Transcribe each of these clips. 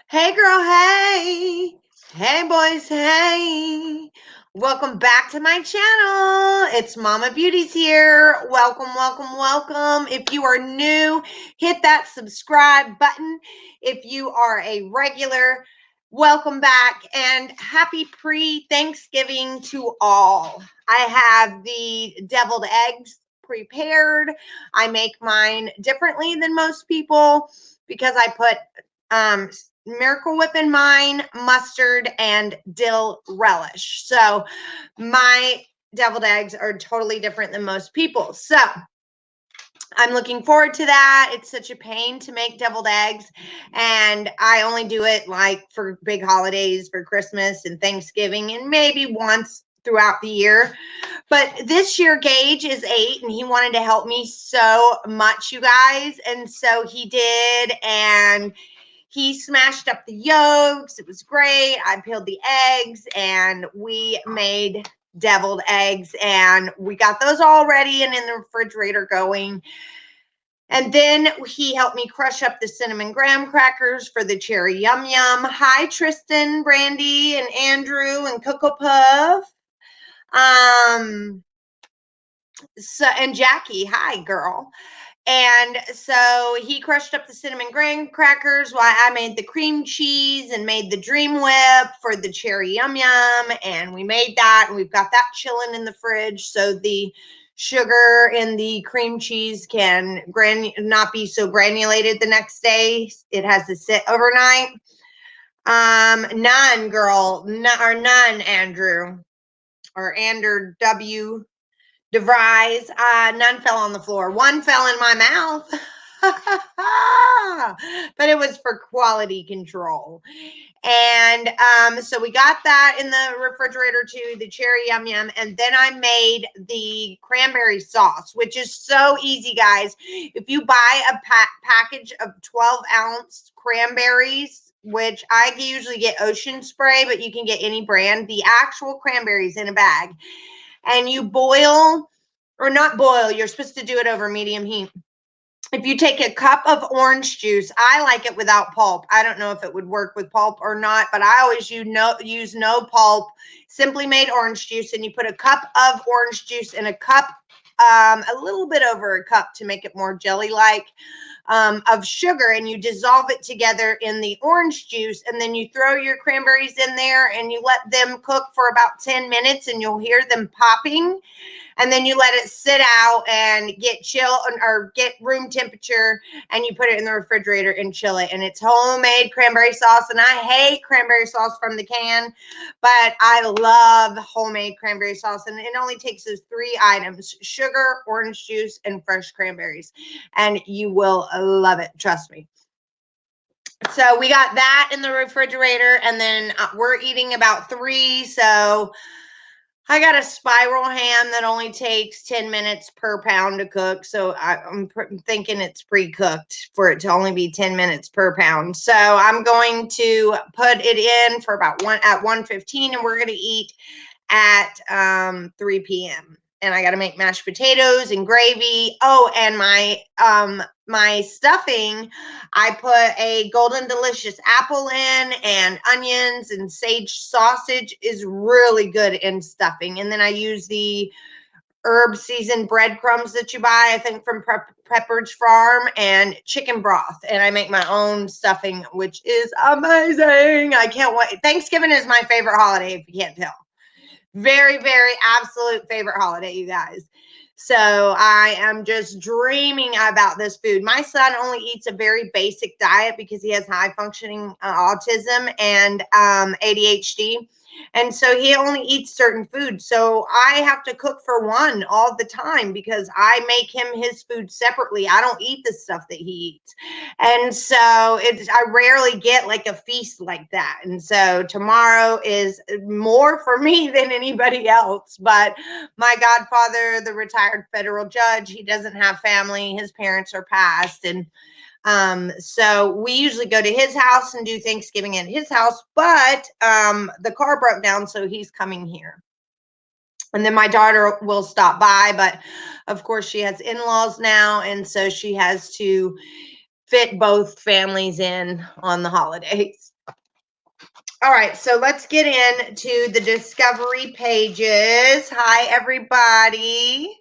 Hey girl, hey. Hey boys, hey. Welcome back to my channel. It's Mama Beauties here. Welcome, welcome, welcome. If you are new, hit that subscribe button. If you are a regular, welcome back and happy pre-Thanksgiving to all. I have the deviled eggs prepared. I make mine differently than most people because I put Miracle Whip in mine, mustard, and dill relish. So my deviled eggs are totally different than most people. So I'm looking forward to that. It's such a pain to make deviled eggs, and I only do it like for big holidays, for Christmas and Thanksgiving, and maybe once throughout the year. But this year, Gage is 8, and he wanted to help me so much, you guys, and so he did, and he smashed up the yolks. It was great. I peeled the eggs and we made deviled eggs, and we got those all ready and in the refrigerator going. And then he helped me crush up the cinnamon graham crackers for the cherry yum yum. Hi, Tristan, Brandy, and Andrew, and Cocoa Puff. And Jackie. Hi, girl. And so he crushed up the cinnamon graham crackers while I made the cream cheese and made the dream whip for the cherry yum yum. And we made that, and we've got that chilling in the fridge so the sugar in the cream cheese can not be so granulated the next day. It has to sit overnight. None, girl, none, Andrew, or Andrew W. DeVries. None fell on the floor. One fell in my mouth. But it was for quality control. And so we got that in the refrigerator too, the cherry yum yum. And then I made the cranberry sauce, which is so easy, guys. If you buy a package of 12-ounce cranberries, which I usually get Ocean Spray, but you can get any brand, the actual cranberries in a bag, and you boil, or not boil, you're supposed to do it over medium heat. If you take a cup of orange juice, I like it without pulp. I don't know if it would work with pulp or not, but I always use no pulp, simply made orange juice, and you put a cup of orange juice in a cup, a little bit over a cup to make it more jelly-like, of sugar, and you dissolve it together in the orange juice, and then you throw your cranberries in there and you let them cook for about 10 minutes, and you'll hear them popping. And then you let it sit out and get chill or get room temperature, and you put it in the refrigerator and chill it. And it's homemade cranberry sauce. And I hate cranberry sauce from the can, but I love homemade cranberry sauce. And it only takes those 3 items: sugar, orange juice, and fresh cranberries. And you will love it. Trust me. So we got that in the refrigerator, and then we're eating about 3. So I got a spiral ham that only takes 10 minutes per pound to cook. So I'm thinking it's pre-cooked for it to only be 10 minutes per pound. So I'm going to put it in for about 1:15, and we're going to eat at 3 p.m. And I got to make mashed potatoes and gravy. Oh, and my stuffing, I put a golden delicious apple in, and onions and sage sausage is really good in stuffing. And then I use the herb seasoned breadcrumbs that you buy, I think from Pepperidge Farm, and chicken broth. And I make my own stuffing, which is amazing. I can't wait. Thanksgiving is my favorite holiday, if you can't tell. Very, very absolute favorite holiday, you guys. So I am just dreaming about this food. My son only eats a very basic diet because he has high functioning autism and ADHD. And so he only eats certain foods. So I have to cook for one all the time because I make him his food separately. I don't eat the stuff that he eats. And so I rarely get like a feast like that. And so tomorrow is more for me than anybody else. But my godfather, the retired federal judge, he doesn't have family. His parents are passed. And so we usually go to his house and do Thanksgiving at his house, but the car broke down, so he's coming here. And then my daughter will stop by, but of course she has in-laws now, and so she has to fit both families in on the holidays. All right, so let's get into the discovery pages. Hi, everybody.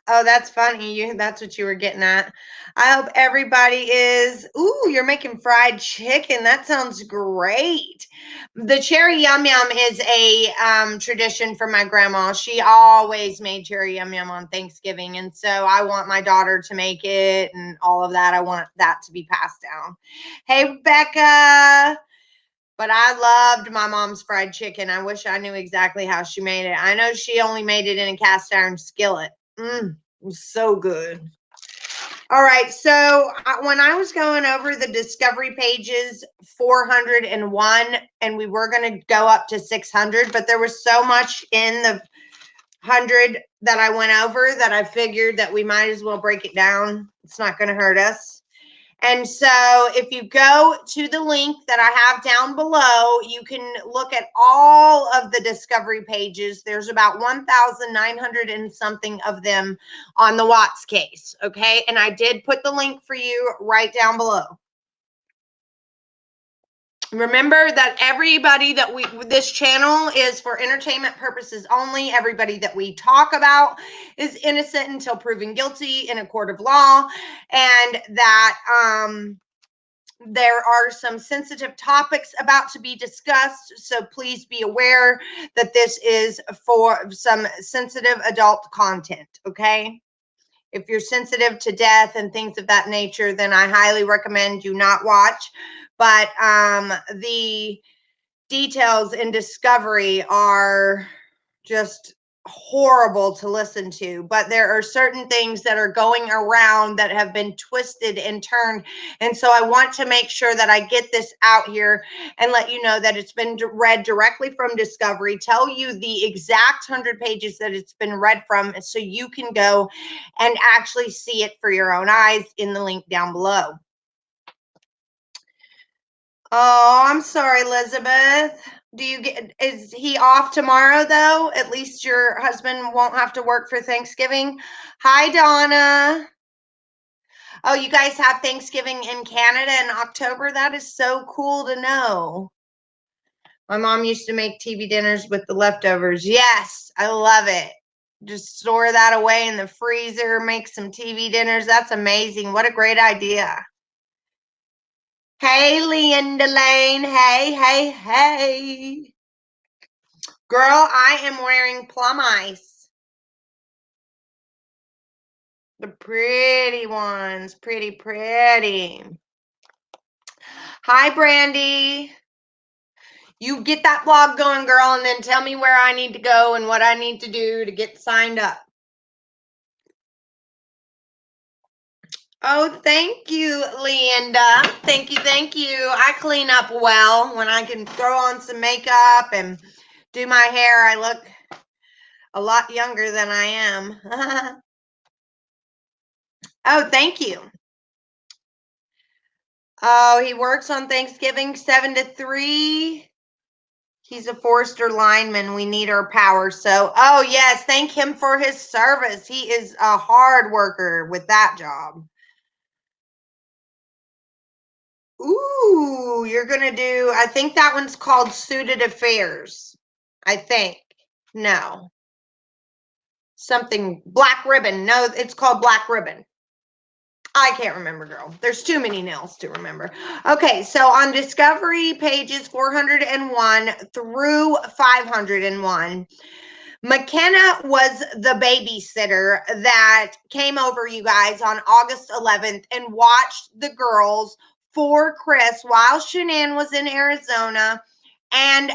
Oh, that's funny. That's what you were getting at. I hope everybody is. Ooh, you're making fried chicken. That sounds great. The cherry yum yum is a tradition for my grandma. She always made cherry yum yum on Thanksgiving, and so I want my daughter to make it and all of that. I want that to be passed down. Hey, Becca. But I loved my mom's fried chicken. I wish I knew exactly how she made it. I know she only made it in a cast iron skillet. It was so good. All right, so when I was going over the discovery pages 401, and we were going to go up to 600, but there was so much in the 100 that I went over that I figured that we might as well break it down. It's not going to hurt us. And so if you go to the link that I have down below, you can look at all of the discovery pages. There's about 1,900 and something of them on the Watts case. Okay. And I did put the link for you right down below. Remember that everybody that this channel is for entertainment purposes only. Everybody that we talk about is innocent until proven guilty in a court of law, and that there are some sensitive topics about to be discussed, so please be aware that this is for some sensitive adult content, okay? If you're sensitive to death and things of that nature, then I highly recommend you not watch. But the details in Discovery are just horrible to listen to, but there are certain things that are going around that have been twisted and turned, and so I want to make sure that I get this out here and let you know that it's been read directly from Discovery, tell you the exact 100 pages that it's been read from, so you can go and actually see it for your own eyes in the link down below. Oh, I'm sorry, Elizabeth. Is he off tomorrow though? At least your husband won't have to work for Thanksgiving. Hi, Donna. Oh, you guys have Thanksgiving in Canada in October? That is so cool to know. My mom used to make TV dinners with the leftovers. Yes, I love it. Just store that away in the freezer, make some TV dinners. That's amazing. What a great idea. Hey, Linda Lane. Hey. Girl, I am wearing plum ice. The pretty ones. Pretty. Hi, Brandy. You get that blog going, girl, and then tell me where I need to go and what I need to do to get signed up. Oh, thank you, Linda. Thank you. I clean up well when I can throw on some makeup and do my hair. I look a lot younger than I am. Oh, thank you. Oh, he works on Thanksgiving 7 to 3. He's a Forester lineman. We need our power. So, oh, yes, thank him for his service. He is a hard worker with that job. Ooh, you're going to do, I think that one's called Suited Affairs. I think. No. Something, Black Ribbon. No, it's called Black Ribbon. I can't remember, girl. There's too many nails to remember. Okay, so on Discovery pages 401 through 501, McKenna was the babysitter that came over, you guys, on August 11th and watched the girls for Chris while Shanann was in Arizona, and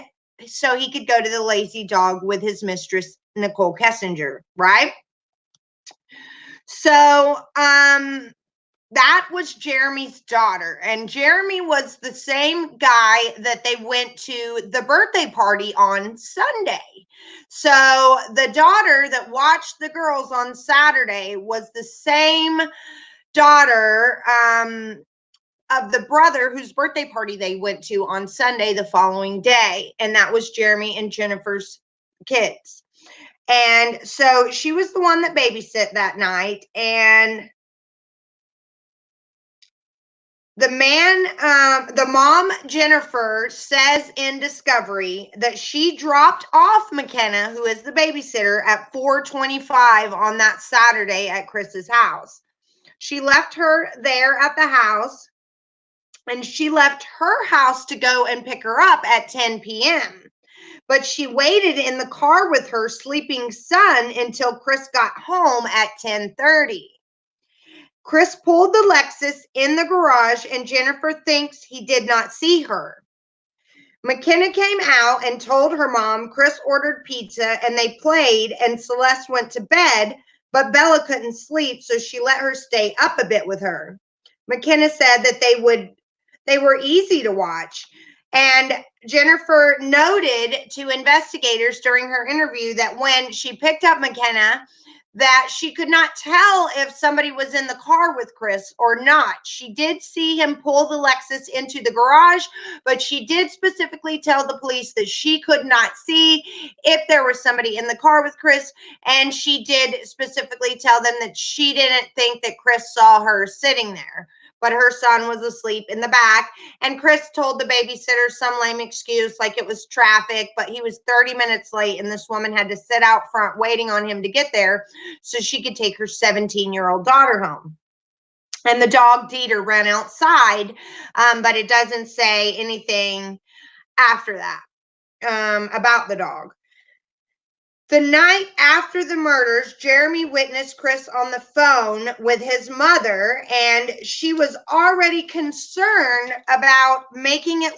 so he could go to the Lazy Dog with his mistress, Nicole Kessinger, right? So, that was Jeremy's daughter, and Jeremy was the same guy that they went to the birthday party on Sunday. So the daughter that watched the girls on Saturday was the same daughter of the brother whose birthday party they went to on Sunday the following day, and that was Jeremy and Jennifer's kids. And so she was the one that babysit that night, and The mom, Jennifer, says in Discovery that she dropped off McKenna, who is the babysitter, at 4:25 on that Saturday at Chris's house. She left her there at the house, and she left her house to go and pick her up at 10 p.m. But she waited in the car with her sleeping son until Chris got home at 10:30. Chris pulled the Lexus in the garage, and Jennifer thinks he did not see her. McKenna came out and told her mom Chris ordered pizza, and they played, and Celeste went to bed, but Bella couldn't sleep, so she let her stay up a bit with her. McKenna said that they were easy to watch. And Jennifer noted to investigators during her interview that when she picked up McKenna, that she could not tell if somebody was in the car with Chris or not. She did see him pull the Lexus into the garage, but she did specifically tell the police that she could not see if there was somebody in the car with Chris. And she did specifically tell them that she didn't think that Chris saw her sitting there, but her son was asleep in the back. And Chris told the babysitter some lame excuse like it was traffic, but he was 30 minutes late, and this woman had to sit out front waiting on him to get there so she could take her 17-year-old daughter home. And the dog Dieter ran outside, but it doesn't say anything after that about the dog. The night after the murders, Jeremy witnessed Chris on the phone with his mother, and she was already concerned about making it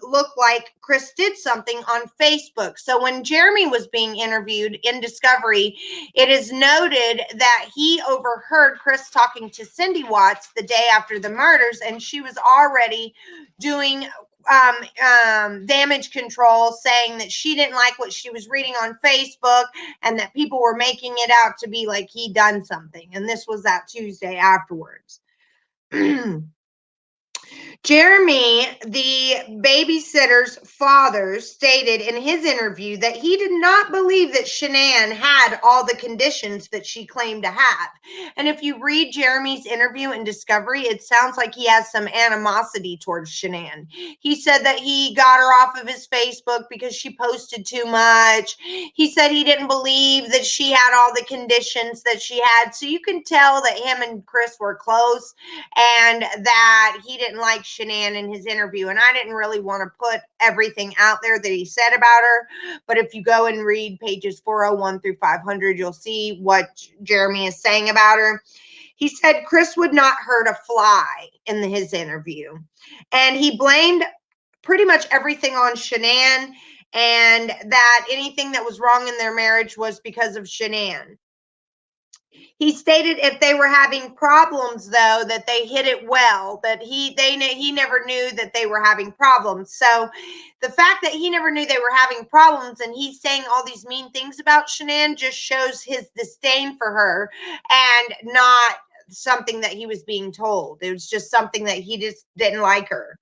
look like Chris did something on Facebook. So when Jeremy was being interviewed in Discovery, it is noted that he overheard Chris talking to Cindy Watts the day after the murders, and she was already doing damage control, saying that she didn't like what she was reading on Facebook and that people were making it out to be like he done something. And this was that Tuesday afterwards. Jeremy, the babysitter's father, stated in his interview that he did not believe that Shanann had all the conditions that she claimed to have. And if you read Jeremy's interview in Discovery, it sounds like he has some animosity towards Shanann. He said that he got her off of his Facebook because she posted too much. He said he didn't believe that she had all the conditions that she had. So you can tell that him and Chris were close, and that he didn't like Shanann in his interview. And I didn't really want to put everything out there that he said about her, but if you go and read pages 401 through 500, you'll see what Jeremy is saying about her. He said Chris would not hurt a fly in his interview, and he blamed pretty much everything on Shanann, and that anything that was wrong in their marriage was because of Shanann. He stated if they were having problems, though, that they hid it well, that he never knew that they were having problems. So the fact that he never knew they were having problems and he's saying all these mean things about Shanann just shows his disdain for her, and not something that he was being told. It was just something that he just didn't like her.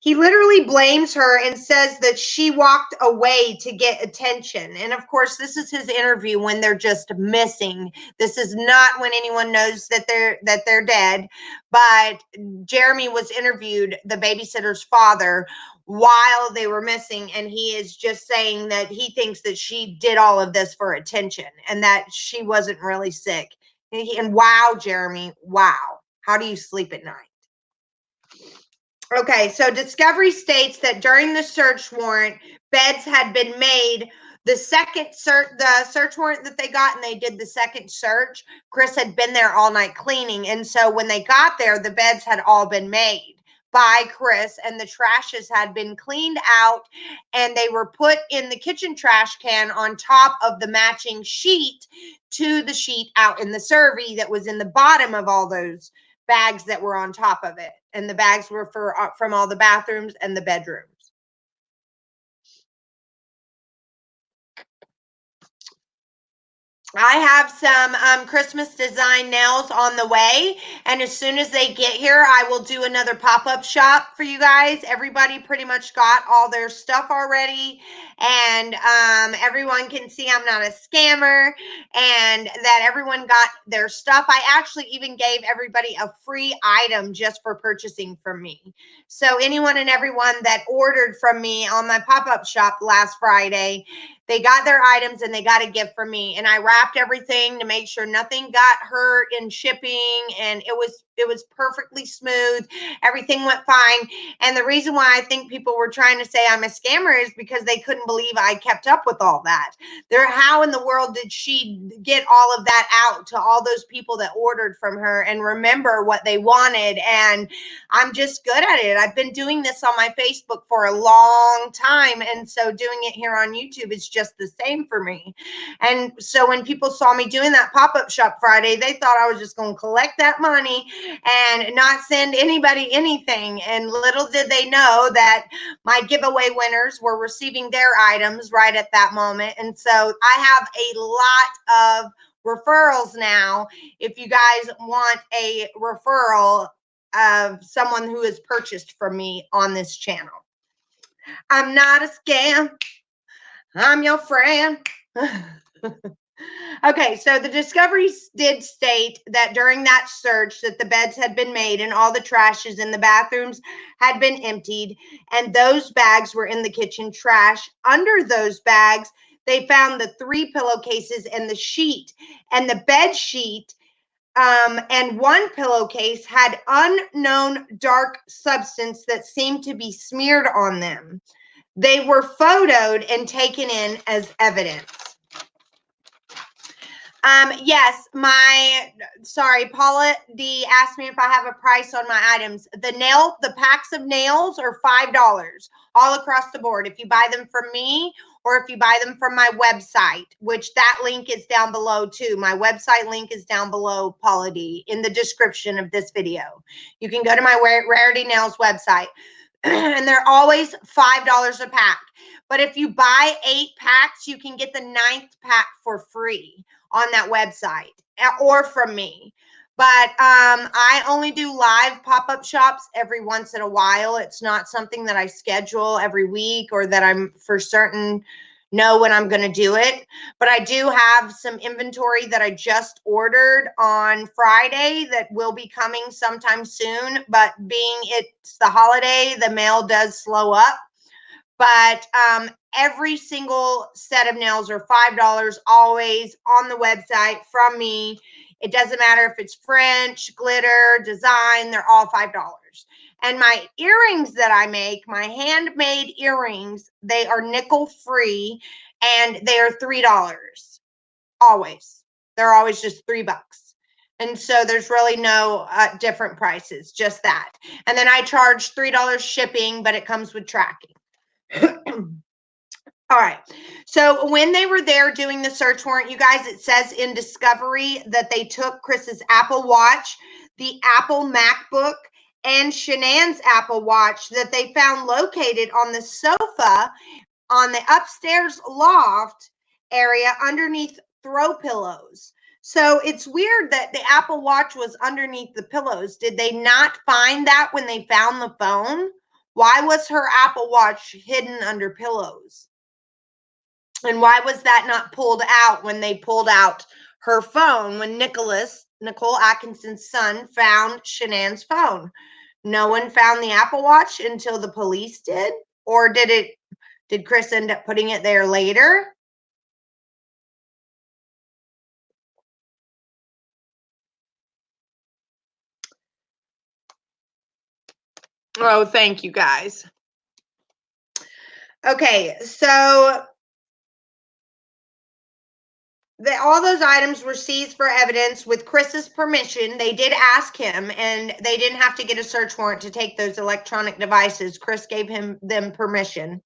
He literally blames her and says that she walked away to get attention. And of course, this is his interview when they're just missing. This is not when anyone knows that they're dead. But Jeremy was interviewed, the babysitter's father, while they were missing, and he is just saying that he thinks that she did all of this for attention and that she wasn't really sick. And wow, Jeremy, wow. How do you sleep at night? Okay, so Discovery states that during the search warrant, beds had been made. The search warrant that they got, and they did the second search, Chris had been there all night cleaning. And so when they got there, the beds had all been made by Chris, and the trashes had been cleaned out, and they were put in the kitchen trash can on top of the matching sheet to the sheet out in the survey that was in the bottom of all those bags that were on top of it, and the bags were from all the bathrooms and the bedrooms. I have some Christmas design nails on the way, and as soon as they get here, I will do another pop-up shop for you guys. Everybody pretty much got all their stuff already, and everyone can see I'm not a scammer, and that everyone got their stuff. I actually even gave everybody a free item just for purchasing from me. So anyone and everyone that ordered from me on my pop-up shop last Friday, they got their items and they got a gift from me, and I wrapped everything to make sure nothing got hurt in shipping, and it was perfectly smooth. Everything went fine. And the reason why I think people were trying to say I'm a scammer is because they couldn't believe I kept up with all that. How in the world did she get all of that out to all those people that ordered from her and remember what they wanted? And I'm just good at it. I've been doing this on my Facebook for a long time, and so doing it here on YouTube is just the same for me. And so when people saw me doing that pop-up shop Friday, they thought I was just going to collect that money and not send anybody anything. And little did they know that my giveaway winners were receiving their items right at that moment. And so I have a lot of referrals now. If you guys want a referral of someone who has purchased from me on this channel, I'm not a scam. I'm your friend. Okay, so the discoveries did state that during that search that the beds had been made and all the trashes in the bathrooms had been emptied, and those bags were in the kitchen trash. Under those bags, they found the 3 pillowcases and the sheet, and the bed sheet and one pillowcase had unknown dark substance that seemed to be smeared on them. They were photoed and taken in as evidence. Yes, sorry, Paula D asked me if I have a price on my items. The packs of nails are $5 all across the board. If you buy them from me or if you buy them from my website, which that link is down below too. My website link is down below, Paula D, in the description of this video. You can go to my Rarity Nails website and they're always $5 a pack. But if you buy 8 packs, you can get the 9th pack for free on that website or from me. But I only do live pop-up shops every once in a while. It's not something that I schedule every week or that I'm for certain know when I'm going to do it. But I do have some inventory that I just ordered on Friday that will be coming sometime soon. But being it's the holiday, the mail does slow up. But every single set of nails are $5 always on the website from me. It doesn't matter if it's French, glitter, design, they're all $5. And my earrings that I make, my handmade earrings, they are nickel free and they are $3 always. They're always just $3. And so there's really no different prices, just that. And then I charge $3 shipping, but it comes with tracking. All right. So when they were there doing the search warrant, you guys, it says in discovery that they took Chris's Apple Watch, the Apple MacBook, and Shanann's Apple Watch that they found located on the sofa on the upstairs loft area underneath throw pillows. So it's weird that the Apple Watch was underneath the pillows. Did they not find that when they found the phone? Why was her Apple Watch hidden under pillows? And why was that not pulled out when they pulled out her phone when Nicole Atkinson's son, found Shanann's phone? No one found the Apple Watch until the police did? Or did Chris end up putting it there later? Oh, thank you guys. Okay, so all those items were seized for evidence with Chris's permission. They did ask him, and they didn't have to get a search warrant to take those electronic devices. Chris gave them permission.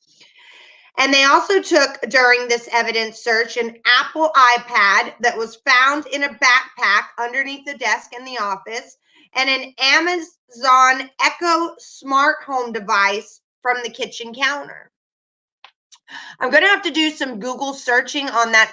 And they also took, during this evidence search, an Apple iPad that was found in a backpack underneath the desk in the office, and an Amazon Echo smart home device from the kitchen counter. I'm going to have to do some Google searching on that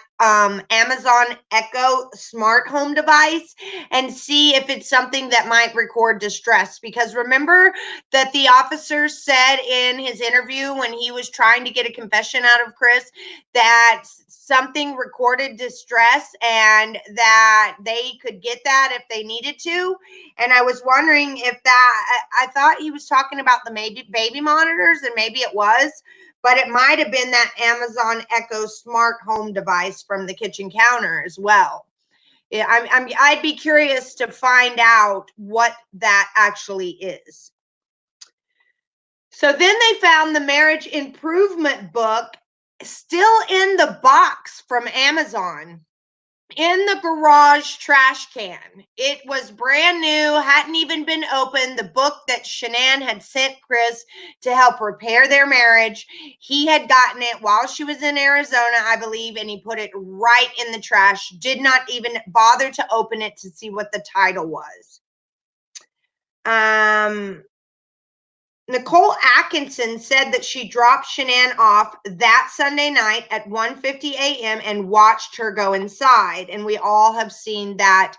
Amazon Echo smart home device and see if it's something that might record distress. Because remember that the officer said in his interview when he was trying to get a confession out of Chris that something recorded distress and that they could get that if they needed to. And I was wondering if that, I thought he was talking about the baby monitors, and maybe it was, but it might have been that Amazon Echo smart home device from the kitchen counter as well. Yeah, I'd be curious to find out what that actually is. So then they found the marriage improvement book still in the box from Amazon in the garage trash can. It was brand new, hadn't even been opened. The book that Shanann had sent Chris to help repair their marriage. He had gotten it while she was in Arizona, I believe, and he put it right in the trash. Did not even bother to open it to see what the title was. Nicole Atkinson said that she dropped Shanann off that Sunday night at 1:50 a.m. and watched her go inside. And we all have seen that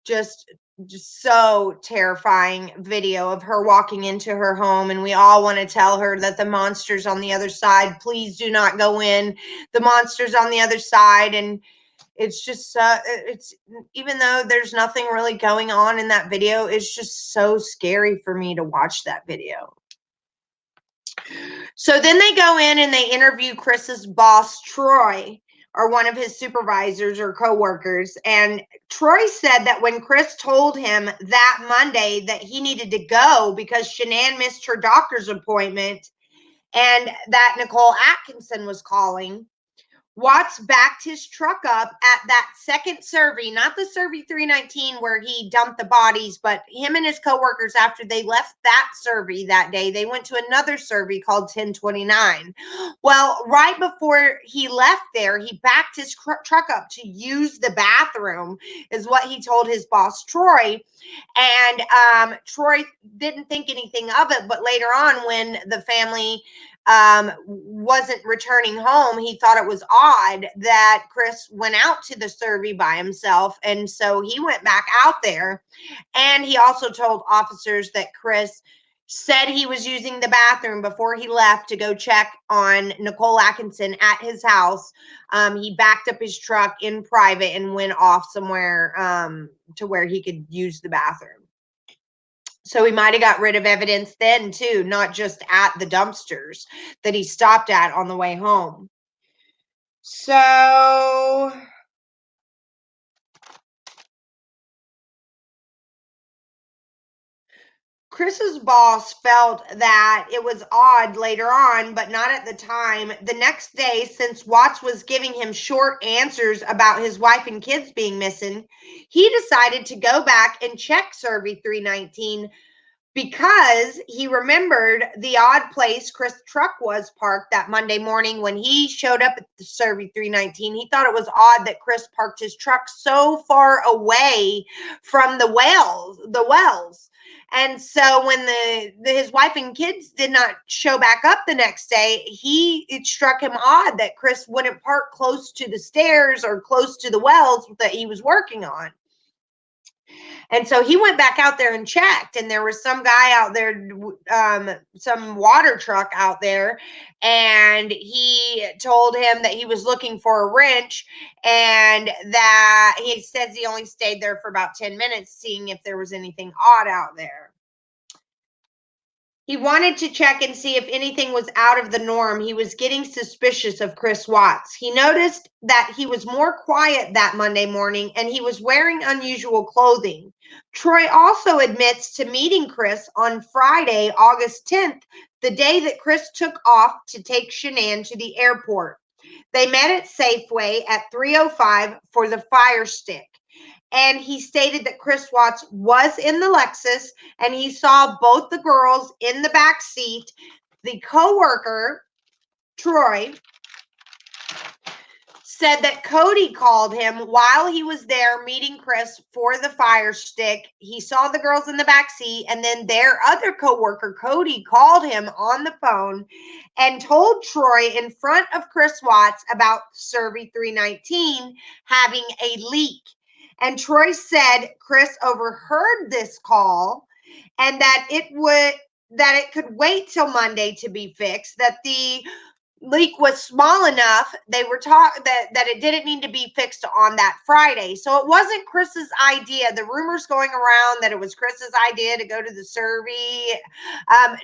just so terrifying video of her walking into her home. And we all want to tell her that the monster's on the other side. Please do not go in. The monster's on the other side. And it's just, it's, even though there's nothing really going on in that video, it's just so scary for me to watch that video. So then they go in and they interview Chris's boss, Troy, or one of his supervisors or coworkers. And Troy said that when Chris told him that Monday that he needed to go because Shanann missed her doctor's appointment and that Nicole Atkinson was calling, Watts backed his truck up at that second survey, not the survey 319 where he dumped the bodies, but him and his coworkers, after they left that survey that day, they went to another survey called 1029. Well, right before he left there, he backed his truck up to use the bathroom, is what he told his boss, Troy. And Troy didn't think anything of it, but later on when the family wasn't returning home, he thought it was odd that Chris went out to the survey by himself. And so he went back out there. And he also told officers that Chris said he was using the bathroom before he left to go check on Nicole Atkinson at his house. He backed up his truck in private and went off somewhere to where he could use the bathroom. So he might have got rid of evidence then too, not just at the dumpsters that he stopped at on the way home. So Chris's boss felt that it was odd later on, but not at the time. The next day, since Watts was giving him short answers about his wife and kids being missing, he decided to go back and check Survey 319 because he remembered the odd place Chris' truck was parked that Monday morning when he showed up at the Survey 319. He thought it was odd that Chris parked his truck so far away from the wells. And so when his wife and kids did not show back up the next day, it struck him odd that Chris wouldn't park close to the stairs or close to the wells that he was working on. And so he went back out there and checked, and there was some guy out there, some water truck out there, and he told him that he was looking for a wrench, and that he says he only stayed there for about 10 minutes, seeing if there was anything odd out there. He wanted to check and see if anything was out of the norm. He was getting suspicious of Chris Watts. He noticed that he was more quiet that Monday morning and he was wearing unusual clothing. Troy also admits to meeting Chris on Friday, August 10th, the day that Chris took off to take Shanann to the airport. They met at Safeway at 3:05 for the Fire Stick. And he stated that Chris Watts was in the Lexus and he saw both the girls in the back seat. The coworker, Troy, said that Cody called him while he was there meeting Chris for the Fire Stick. He saw the girls in the back seat, and then their other coworker, Cody, called him on the phone and told Troy in front of Chris Watts about Survey 319 having a leak. And Troy said Chris overheard this call and that it could wait till Monday to be fixed, that the leak was small enough they were taught that it didn't need to be fixed on that Friday. So it wasn't Chris's idea. The rumors going around that it was Chris's idea to go to the survey.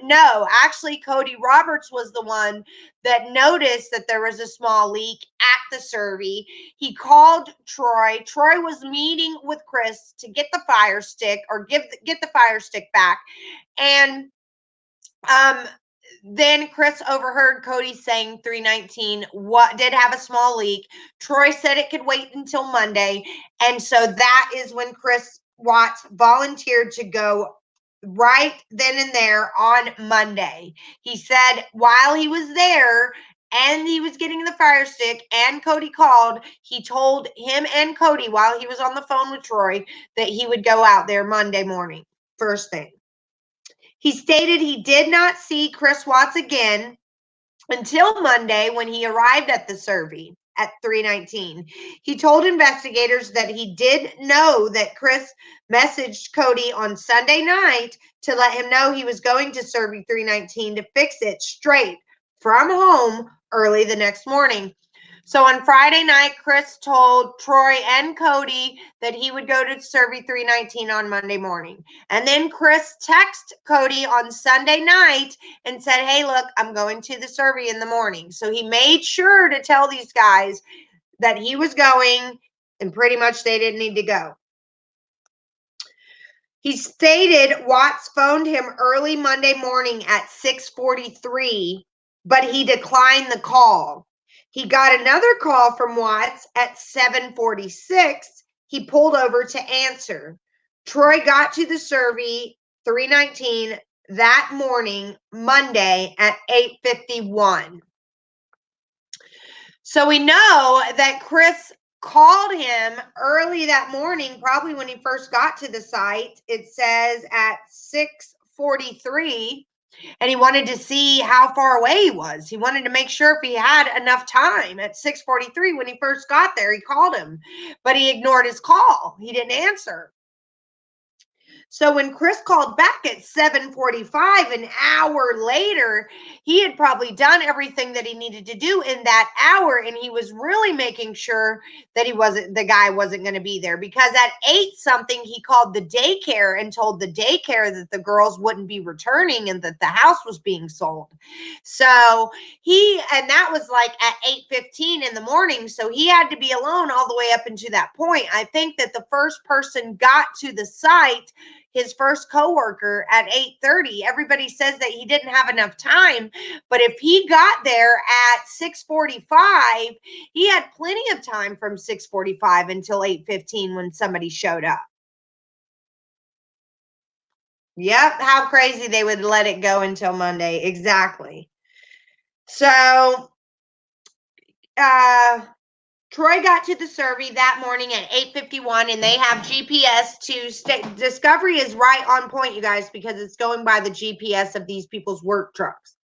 No, actually Cody Roberts was the one that noticed that there was a small leak at the survey. He called Troy. Troy was meeting with Chris to get the Fire Stick or get the Fire Stick back. And then Chris overheard Cody saying 319 what did have a small leak. Troy said it could wait until Monday. And so that is when Chris Watts volunteered to go right then and there on Monday. He said while he was there and he was getting the Fire Stick and Cody called, he told him and Cody while he was on the phone with Troy that he would go out there Monday morning, first thing. He stated he did not see Chris Watts again until Monday when he arrived at the survey at 319. He told investigators that he did know that Chris messaged Cody on Sunday night to let him know he was going to survey 319 to fix it straight from home early the next morning. So on Friday night, Chris told Troy and Cody that he would go to survey 319 on Monday morning. And then Chris texted Cody on Sunday night and said, hey, look, I'm going to the survey in the morning. So he made sure to tell these guys that he was going and pretty much they didn't need to go. He stated Watts phoned him early Monday morning at 6:43, but he declined the call. He got another call from Watts at 7:46. He pulled over to answer. Troy got to the survey 319 that morning, Monday at 8:51. So we know that Chris called him early that morning, probably when he first got to the site. It says at 6:43. And he wanted to see how far away he was. He wanted to make sure if he had enough time. At 6:43 when he first got there, he called him, but he ignored his call. He didn't answer. So when Chris called back at 7:45, an hour later, he had probably done everything that he needed to do in that hour, and he was really making sure that the guy wasn't going to be there, because at 8 something he called the daycare and told the daycare that the girls wouldn't be returning and that the house was being sold. So that was like at 8:15 in the morning, so he had to be alone all the way up into that point. I think that the first person got to the site, his first coworker, at 8:30. Everybody says that he didn't have enough time, but if he got there at 6:45, he had plenty of time from 6:45 until 8:15 when somebody showed up. Yep, how crazy they would let it go until Monday. Exactly. So, Troy got to the survey that morning at 8:51, and they have GPS to Discovery is right on point, you guys, because it's going by the GPS of these people's work trucks.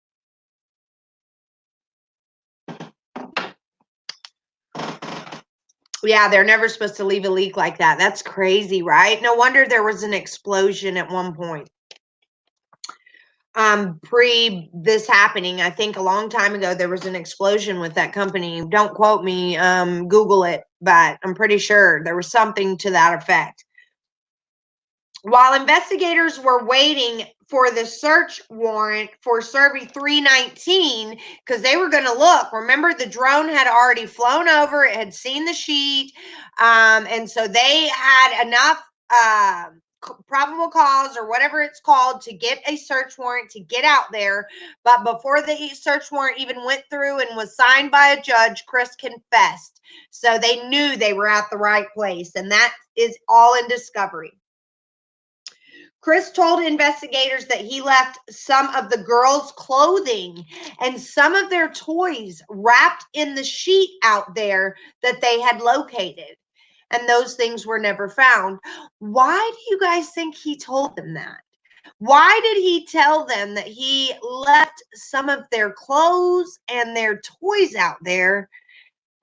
Yeah, they're never supposed to leave a leak like that. That's crazy, right? No wonder there was an explosion at one point. Pre this happening, I think a long time ago, there was an explosion with that company. Don't quote me, Google it, but I'm pretty sure there was something to that effect. While investigators were waiting for the search warrant for Survey 319, because they were going to look, remember the drone had already flown over, it had seen the sheet, and so they had enough probable cause or whatever it's called to get a search warrant to get out there. But before the search warrant even went through and was signed by a judge, Chris confessed. So they knew they were at the right place, and that is all in Discovery. Chris told investigators that he left some of the girls' clothing and some of their toys wrapped in the sheet out there that they had located. And those things were never found. Why do you guys think he told them that? Why did he tell them that he left some of their clothes and their toys out there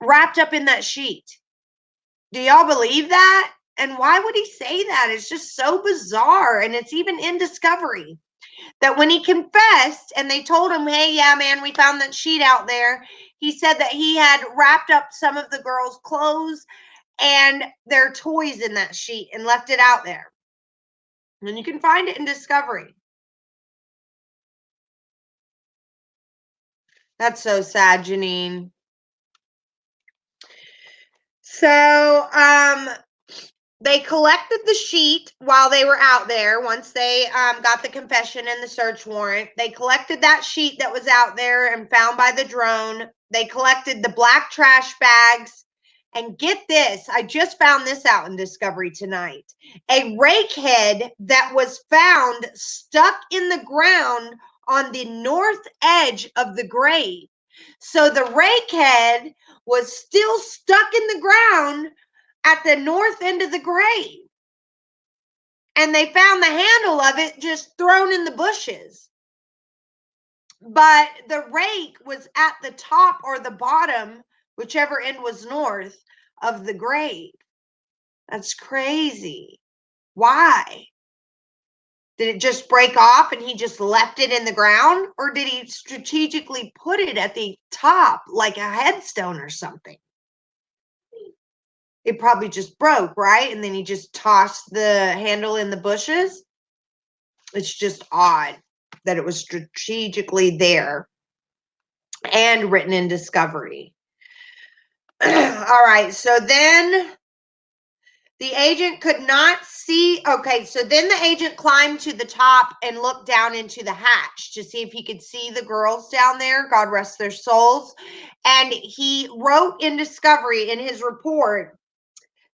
wrapped up in that sheet? Do y'all believe that? And why would he say that? It's just so bizarre. And it's even in Discovery that when he confessed and they told him, hey, yeah, man, we found that sheet out there. He said that he had wrapped up some of the girls' clothes and their toys in that sheet and left it out there. And you can find it in Discovery. That's so sad, Janine. So, they collected the sheet while they were out there. Once they got the confession and the search warrant, they collected that sheet that was out there and found by the drone. They collected the black trash bags. And get this, I just found this out in Discovery tonight. A rake head that was found stuck in the ground on the north edge of the grave. So the rake head was still stuck in the ground at the north end of the grave. And they found the handle of it just thrown in the bushes. But the rake was at the top or the bottom, whichever end was north of the grave. That's crazy. Why? Did it just break off and he just left it in the ground? Or did he strategically put it at the top like a headstone or something? It probably just broke, right? And then he just tossed the handle in the bushes. It's just odd that it was strategically there and written in Discovery. All right, so then the agent could not see. Okay, so then the agent climbed to the top and looked down into the hatch to see if he could see the girls down there. God rest their souls. And he wrote in Discovery in his report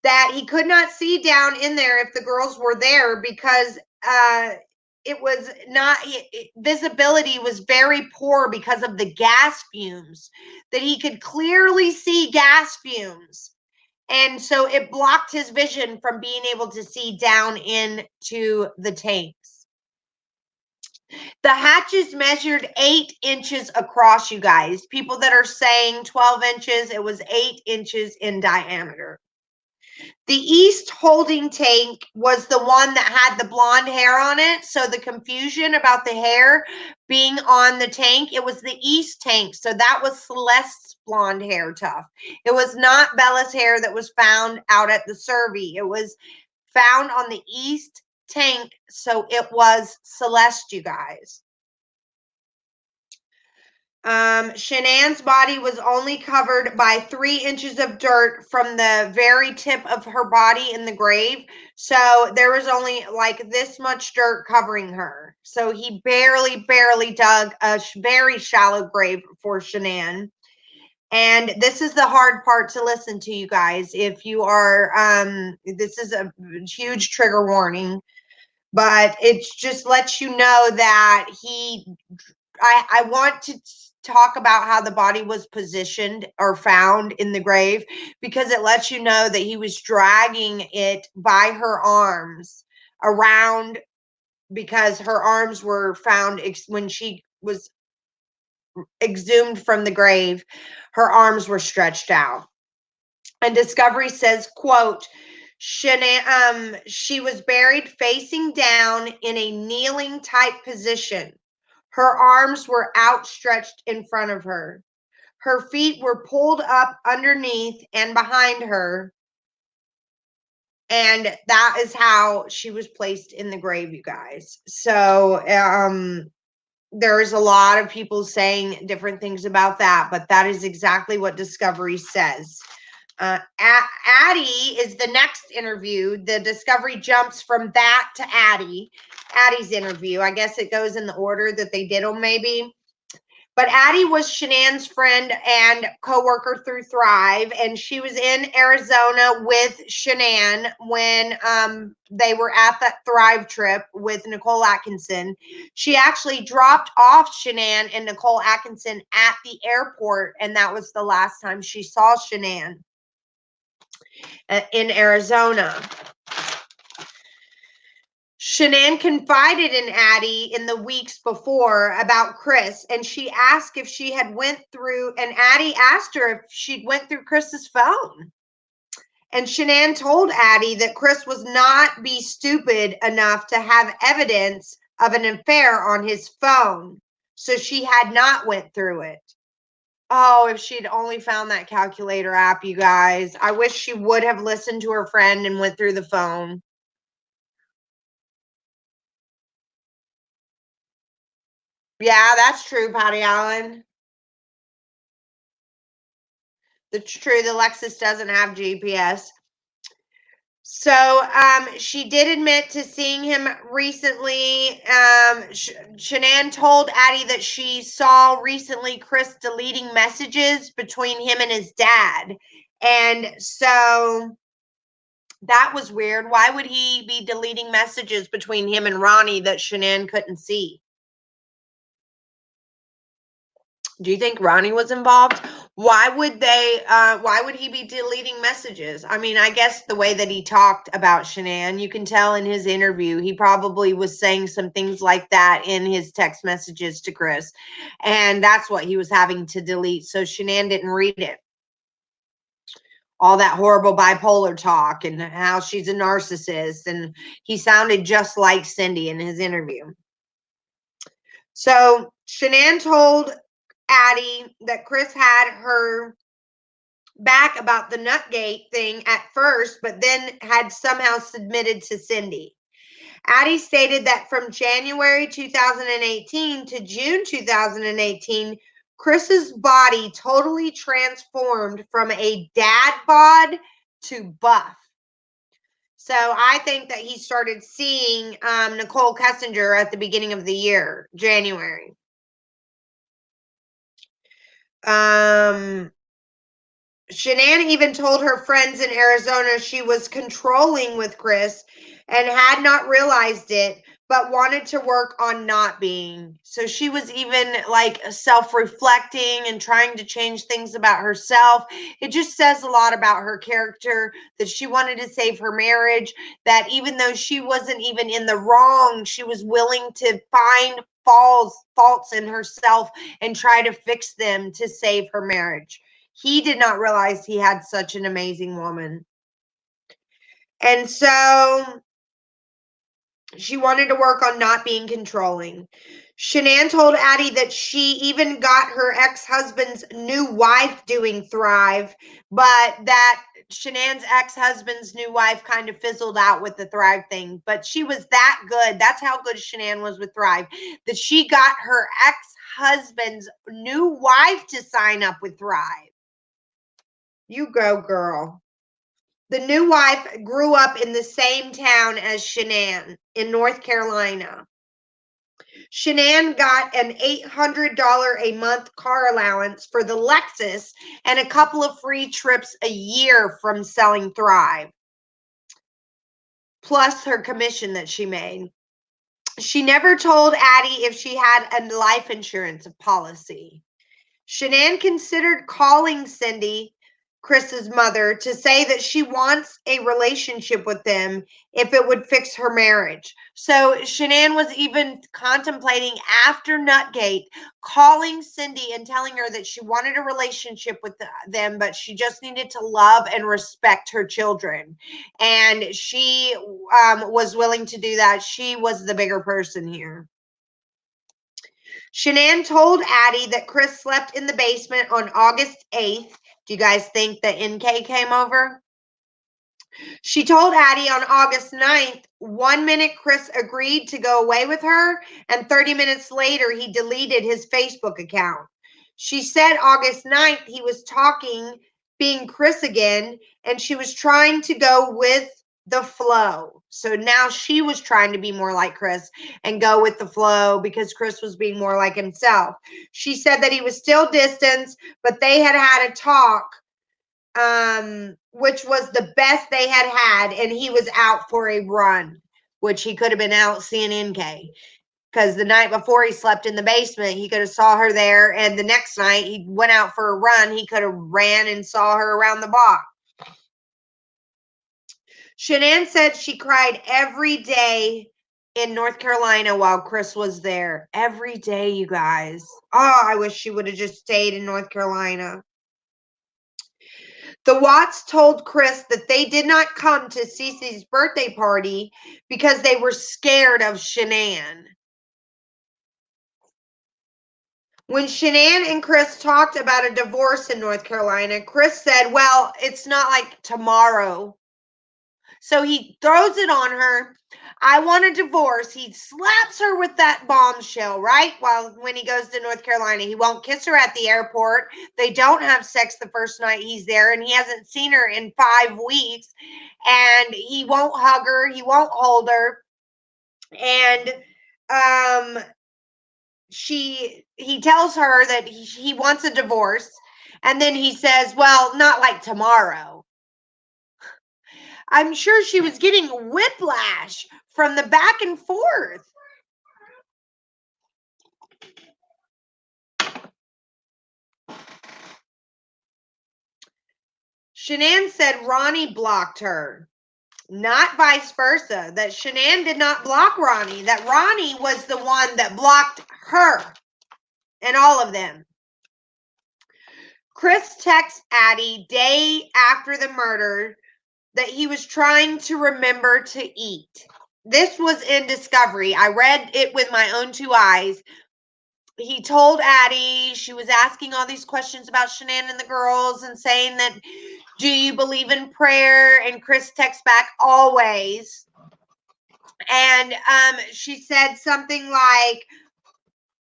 that he could not see down in there if the girls were there because it was not, visibility was very poor because of the gas fumes, that he could clearly see gas fumes. And so it blocked his vision from being able to see down into the tanks. The hatches measured 8 inches across, you guys. People that are saying 12 inches, it was 8 inches in diameter. The east holding tank was the one that had the blonde hair on it. So the confusion about the hair being on the tank, it was the east tank. So that was Celeste's blonde hair tuft. It was not Bella's hair that was found out at the survey. It was found on the east tank. So it was Celeste, you guys. Shanann's body was only covered by 3 inches of dirt from the very tip of her body in the grave. So there was only like this much dirt covering her. So he barely dug a very shallow grave for Shanann. And this is the hard part to listen to, you guys. If you are, this is a huge trigger warning, but it just lets you know that I want to talk about how the body was positioned or found in the grave because it lets you know that he was dragging it by her arms around because her arms were found when she was exhumed from the grave. Her arms were stretched out. And Discovery says, quote, she was buried facing down in a kneeling type position. Her arms were outstretched in front of her. Her feet were pulled up underneath and behind her. And that is how she was placed in the grave, you guys. So there's a lot of people saying different things about that, but that is exactly what Discovery says. Addie is the next interview. The Discovery jumps from that to Addie's interview. I guess it goes in the order that they did them, maybe. But Addie was Shanann's friend and coworker through Thrive, and she was in Arizona with Shanann when they were at that Thrive trip with Nicole Atkinson. She actually dropped off Shanann and Nicole Atkinson at the airport, and that was the last time she saw Shanann in Arizona. Shanann confided in Addie in the weeks before about Chris, and she asked if she had went through, and Addie asked her if she'd went through Chris's phone. And Shanann told Addie that Chris was not be stupid enough to have evidence of an affair on his phone, so she had not went through it. Oh, if she'd only found that calculator app, you guys. I wish she would have listened to her friend and went through the phone. Yeah, that's true, Patty Allen. That's true. The Lexus doesn't have GPS. So she did admit to seeing him recently. Shanann told Addie that she saw recently Chris deleting messages between him and his dad. And so that was weird. Why would he be deleting messages between him and Ronnie that Shanann couldn't see? Do you think Ronnie was involved? Why would he be deleting messages? I mean, I guess the way that he talked about Shanann, you can tell in his interview, he probably was saying some things like that in his text messages to Chris. And that's what he was having to delete. So Shanann didn't read it. All that horrible bipolar talk and how she's a narcissist. And he sounded just like Cindy in his interview. So Shanann told Addie that Chris had her back about the Nutgate thing at first, but then had somehow submitted to Cindy. Addie stated that from January 2018 to June 2018, Chris's body totally transformed from a dad bod to buff. So I think that he started seeing Nicole Kessinger at the beginning of the year, January. Shanann even told her friends in Arizona she was controlling with Chris and had not realized it, but wanted to work on not being. So she was even like self-reflecting and trying to change things about herself. It just says a lot about her character, that she wanted to save her marriage, that even though she wasn't even in the wrong, she was willing to find faults in herself and try to fix them to save her marriage. He did not realize he had such an amazing woman. And so she wanted to work on not being controlling. Shanann told Addie that she even got her ex-husband's new wife doing Thrive, but that Shanann's ex-husband's new wife kind of fizzled out with the Thrive thing. But she was that good. That's how good Shanann was with Thrive, that she got her ex-husband's new wife to sign up with Thrive. You go, girl. The new wife grew up in the same town as Shanann in North Carolina. Shanann got an $800 a month car allowance for the Lexus and a couple of free trips a year from selling Thrive, plus her commission that she made. She never told Addie if she had a life insurance policy. Shanann considered calling Cindy, Chris's mother, to say that she wants a relationship with them if it would fix her marriage. So Shanann was even contemplating after Nutgate calling Cindy and telling her that she wanted a relationship with them, but she just needed to love and respect her children. And she was willing to do that. She was the bigger person here. Shanann told Addie that Chris slept in the basement on August 8th. Do you guys think that NK came over? She told Addie on August 9th, 1 minute Chris agreed to go away with her, and 30 minutes later, he deleted his Facebook account. She said August 9th, he was talking, being Chris again, and she was trying to go with the flow. So now she was trying to be more like Chris and go with the flow because Chris was being more like himself. She said that he was still distanced, but they had had a talk, which was the best they had had, and he was out for a run, which he could have been out seeing NK. Because the night before he slept in the basement, he could have saw her there, and the next night he went out for a run. He could have ran and saw her around the block. Shanann said she cried every day in North Carolina while Chris was there. Every day, you guys. Oh, I wish she would have just stayed in North Carolina. The Watts told Chris that they did not come to Cece's birthday party because they were scared of Shanann. When Shanann and Chris talked about a divorce in North Carolina, Chris said, well, it's not like tomorrow. So he throws it on her. I want a divorce. He slaps her with that bombshell, right? When he goes to North Carolina, he won't kiss her at the airport. They don't have sex the first night he's there, and he hasn't seen her in 5 weeks. And he won't hug her. He won't hold her. And he tells her that he wants a divorce. And then he says, well, not like tomorrow. I'm sure she was getting whiplash from the back and forth. Shanann said Ronnie blocked her, not vice versa. That Shanann did not block Ronnie, that Ronnie was the one that blocked her and all of them. Chris texts Addie day after the murder that he was trying to remember to eat. This was in Discovery. I read it with my own 2 eyes. He told Addie, she was asking all these questions about Shanann and the girls and saying that, do you believe in prayer? And Chris texts back, always. And she said something like,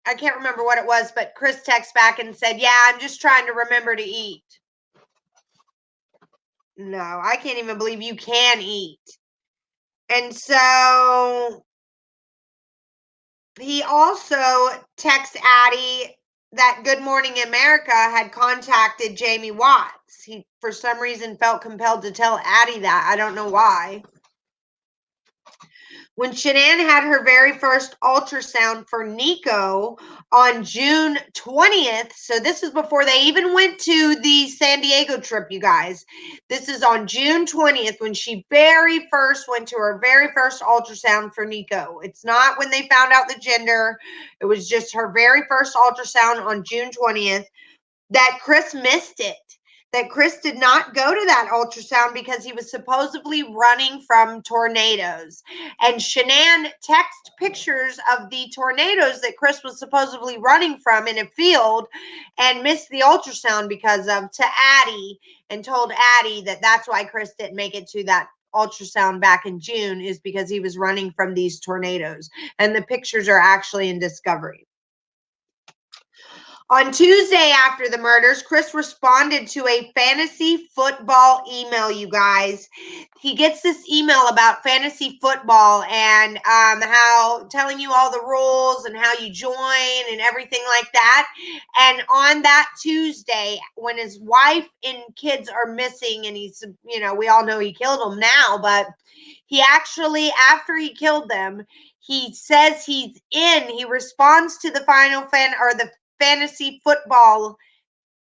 I can't remember what it was, but Chris texts back and said, yeah, I'm just trying to remember to eat. No, I can't even believe you can eat. And so he also texts Addie that Good Morning America had contacted Jamie Watts. He, for some reason, felt compelled to tell Addie that. I don't know why. When Shanann had her very first ultrasound for Nico on June 20th, so this is before they even went to the San Diego trip, you guys. This is on June 20th when she very first went to her very first ultrasound for Nico. It's not when they found out the gender. It was just her very first ultrasound on June 20th that Chris missed it. That Chris did not go to that ultrasound because he was supposedly running from tornadoes. And Shanann texted pictures of the tornadoes that Chris was supposedly running from in a field and missed the ultrasound because of, to Addie, and told Addie that that's why Chris didn't make it to that ultrasound back in June, is because he was running from these tornadoes. And the pictures are actually in Discovery. On Tuesday after the murders, Chris responded to a fantasy football email, you guys. He gets this email about fantasy football and how telling you all the rules and how you join and everything like that. And on that Tuesday, when his wife and kids are missing, and he's, we all know he killed them now, but he actually, after he killed them, he says he's in. He responds to the fantasy football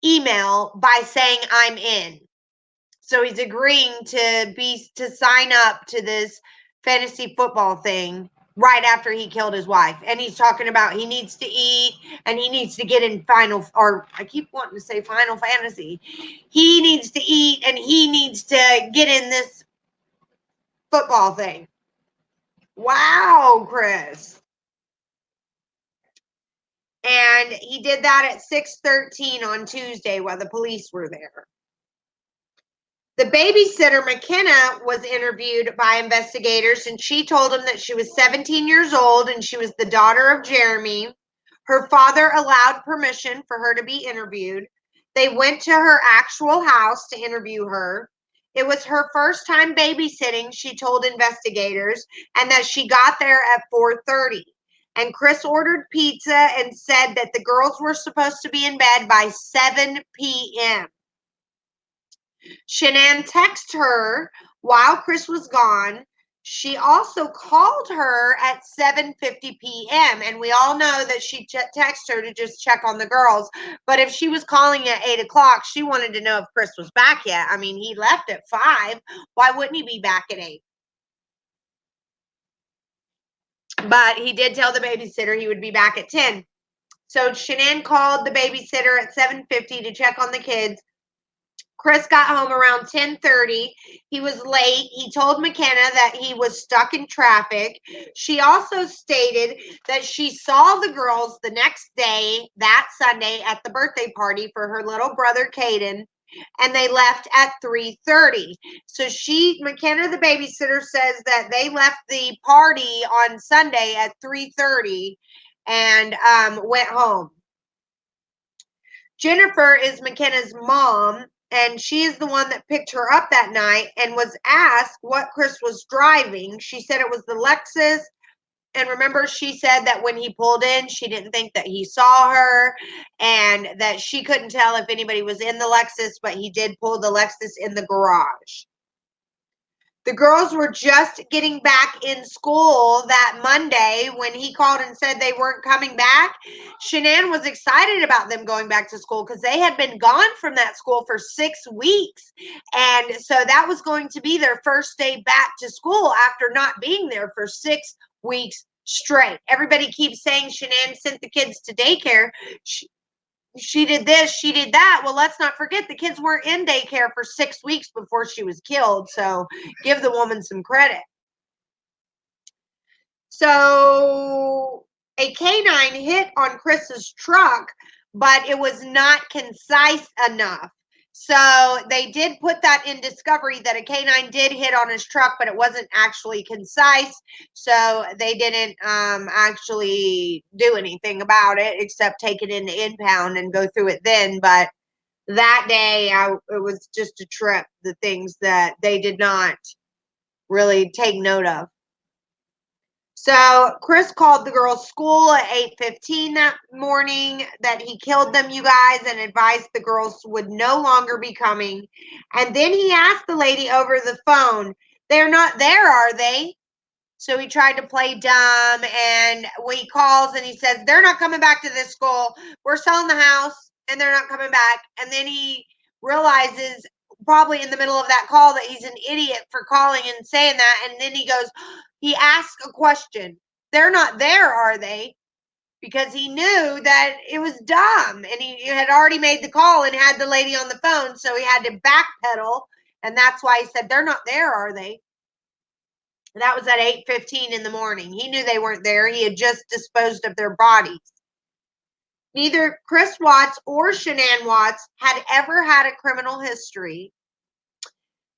email by saying I'm in. So he's agreeing to sign up to this fantasy football thing right after he killed his wife. And he's talking about he needs to eat and he needs to get in I keep wanting to say Final Fantasy. He needs to eat and he needs to get in this football thing. Wow, Chris. And he did that at 6:13 on Tuesday while the police were there. The babysitter, McKenna, was interviewed by investigators, and she told them that she was 17 years old and she was the daughter of Jeremy. Her father allowed permission for her to be interviewed. They went to her actual house to interview her. It was her first time babysitting, she told investigators, and that she got there at 4:30. And Chris ordered pizza and said that the girls were supposed to be in bed by 7 p.m. Shanann texted her while Chris was gone. She also called her at 7:50 p.m. And we all know that she texted her to just check on the girls. But if she was calling at 8 o'clock, she wanted to know if Chris was back yet. I mean, he left at 5. Why wouldn't he be back at 8? But he did tell the babysitter he would be back at 10. So Shanann called the babysitter at 7:50 to check on the kids. Chris got home around 10:30. He was late. He told McKenna that he was stuck in traffic. She also stated that she saw the girls the next day, that Sunday, at the birthday party for her little brother, Caden, and they left at 3:30. So McKenna, the babysitter, says that they left the party on Sunday at 3:30 and went home. Jennifer is McKenna's mom, and she is the one that picked her up that night and was asked what Chris was driving. She said it was the Lexus. And remember, she said that when he pulled in, she didn't think that he saw her and that she couldn't tell if anybody was in the Lexus, but he did pull the Lexus in the garage. The girls were just getting back in school that Monday when he called and said they weren't coming back. Shanann was excited about them going back to school because they had been gone from that school for 6 weeks. And so that was going to be their first day back to school after not being there for 6 weeks straight. Everybody keeps saying Shanann sent the kids to daycare. She did this, she did that. Well, let's not forget the kids weren't in daycare for 6 weeks before she was killed. So give the woman some credit. So a canine hit on Chris's truck, but it was not concise enough. So they did put that in discovery that a canine did hit on his truck, but it wasn't actually concise. So they didn't actually do anything about it except take it into impound and go through it then. But that day, it was just a trip, the things that they did not really take note of. So Chris called the girls' school at 8:15 that morning that he killed them, you guys, and advised the girls would no longer be coming. And then he asked the lady over the phone, "They're not there, are they?" So he tried to play dumb, and when he calls and he says, "They're not coming back to this school. We're selling the house, and they're not coming back." And then he realizes, probably in the middle of that call, that he's an idiot for calling and saying that. And then he asks a question. "They're not there, are they?" Because he knew that it was dumb, and he had already made the call and had the lady on the phone, so he had to backpedal, and that's why he said, "They're not there, are they?" That was at 8:15 in the morning. He knew they weren't there. He had just disposed of their bodies. Neither Chris Watts or Shanann Watts had ever had a criminal history.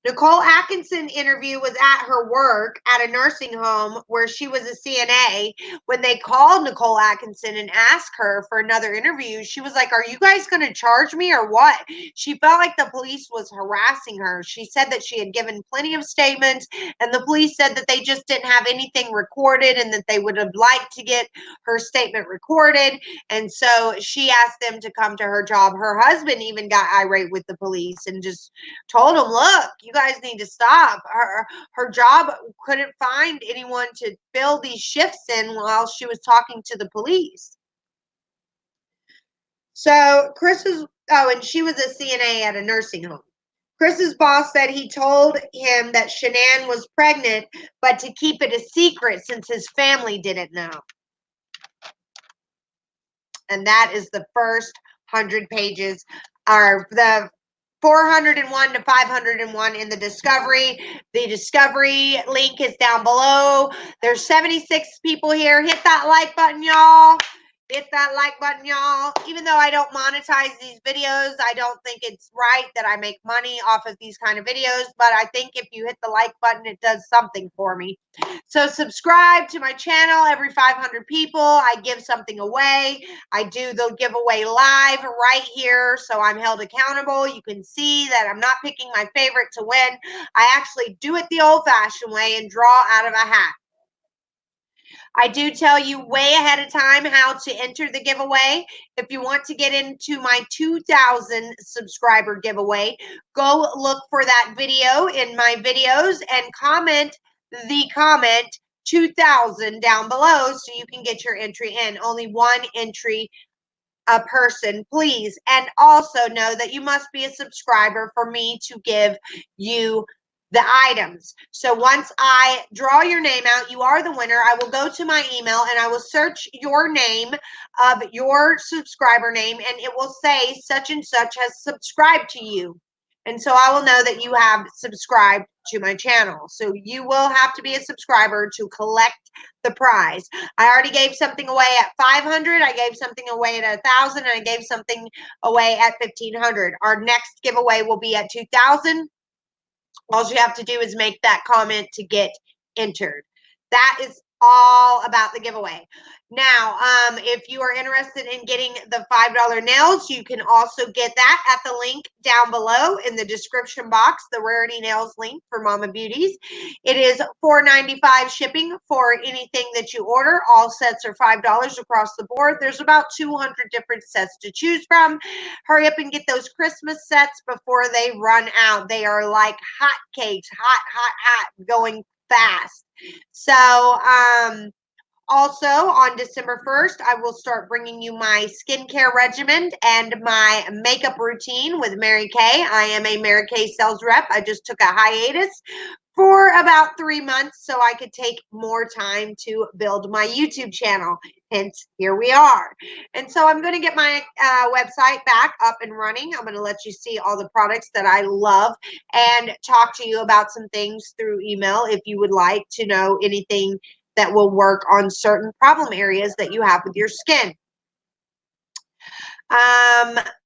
Nicole Atkinson's interview was at her work at a nursing home where she was a CNA. When they called Nicole Atkinson and asked her for another interview, she was like, "Are you guys going to charge me or what?" She felt like the police was harassing her. She said that she had given plenty of statements, and the police said that they just didn't have anything recorded and that they would have liked to get her statement recorded. And so she asked them to come to her job. Her husband even got irate with the police and just told them, "Look, you guys need to stop." Her job couldn't find anyone to fill these shifts in while she was talking to the police. So and she was a CNA at a nursing home. Chris's boss said he told him that Shanann was pregnant, but to keep it a secret since his family didn't know. And that is the first 100 pages, or the 401 to 501 in the discovery. The discovery link is down below. There's 76 people here. Hit that like button, y'all. Hit that like button, y'all. Even though I don't monetize these videos, I don't think it's right that I make money off of these kind of videos. But I think if you hit the like button, it does something for me. So subscribe to my channel. Every 500 people, I give something away. I do the giveaway live right here, so I'm held accountable. You can see that I'm not picking my favorite to win. I actually do it the old-fashioned way and draw out of a hat. I do tell you way ahead of time how to enter the giveaway. If you want to get into my 2,000 subscriber giveaway, go look for that video in my videos and comment the comment 2,000 down below so you can get your entry in. Only one entry a person, please. And also know that you must be a subscriber for me to give you the items. So once I draw your name out, you are the winner. I will go to my email and I will search your name of your subscriber name, and it will say such and such has subscribed to you. And so I will know that you have subscribed to my channel. So you will have to be a subscriber to collect the prize. I already gave something away at 500. I gave something away at 1,000, and I gave something away at 1,500. Our next giveaway will be at 2,000. All you have to do is make that comment to get entered. That is all about the giveaway. Now, if you are interested in getting the $5 nails, you can also get that at the link down below in the description box, the Rarity Nails link for Mama Beauties. It is $4.95 shipping for anything that you order. All sets are $5 across the board. There's about 200 different sets to choose from. Hurry up and get those Christmas sets before they run out. They are like hot cakes, hot, going fast. So, also, on December 1st, I will start bringing you my skincare regimen and my makeup routine with Mary Kay. I am a Mary Kay sales rep. I just took a hiatus for about 3 months so I could take more time to build my YouTube channel. Hence, here we are. And so I'm going to get my website back up and running. I'm going to let you see all the products that I love and talk to you about some things through email if you would like to know anything that will work on certain problem areas that you have with your skin.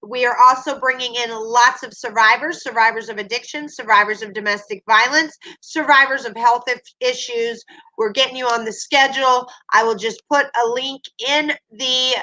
We are also bringing in lots of survivors of addiction, survivors of domestic violence, survivors of health issues. We're getting you on the schedule. I will just put a link in the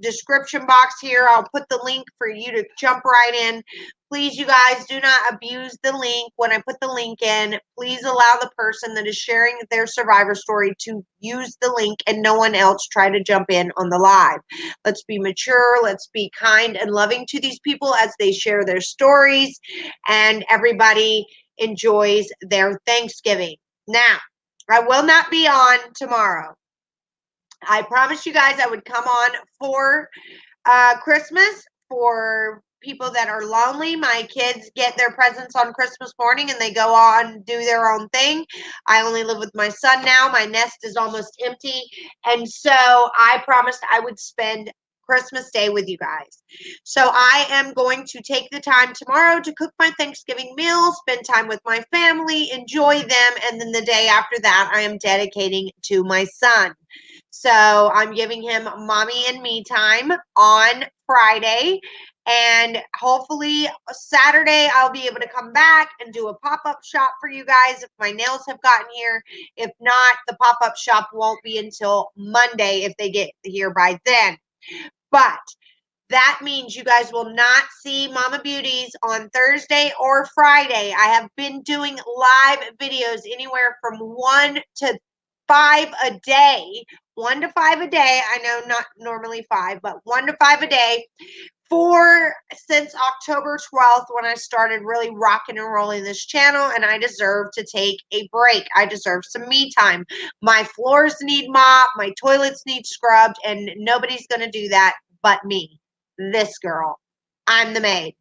description box here. I'll put the link for you to jump right in. Please, you guys, do not abuse the link. When I put the link in, please allow the person that is sharing their survivor story to use the link and no one else try to jump in on the live. Let's be mature. Let's be kind and loving to these people as they share their stories, and everybody enjoys their Thanksgiving. Now, I will not be on tomorrow. I promised you guys I would come on for Christmas for people that are lonely. My kids get their presents on Christmas morning and they go on do their own thing. I only live with my son now. My nest is almost empty. And so I promised I would spend Christmas Day with you guys. So I am going to take the time tomorrow to cook my Thanksgiving meal, spend time with my family, enjoy them, and then the day after that I am dedicating to my son. So I'm giving him mommy and me time on Friday, and hopefully Saturday I'll be able to come back and do a pop-up shop for you guys if my nails have gotten here. If not, the pop-up shop won't be until Monday if they get here by then. But that means you guys will not see Mama Beauties on Thursday or Friday. I have been doing live videos anywhere from 1 to 5 a day. 1 to 5 a day. I know not normally 5, but 1 to 5 a day since October 12th when I started really rocking and rolling this channel, and I deserve to take a break. I deserve some me time. My floors need mopped, my toilets need scrubbed, and nobody's going to do that but me. This girl. I'm the maid.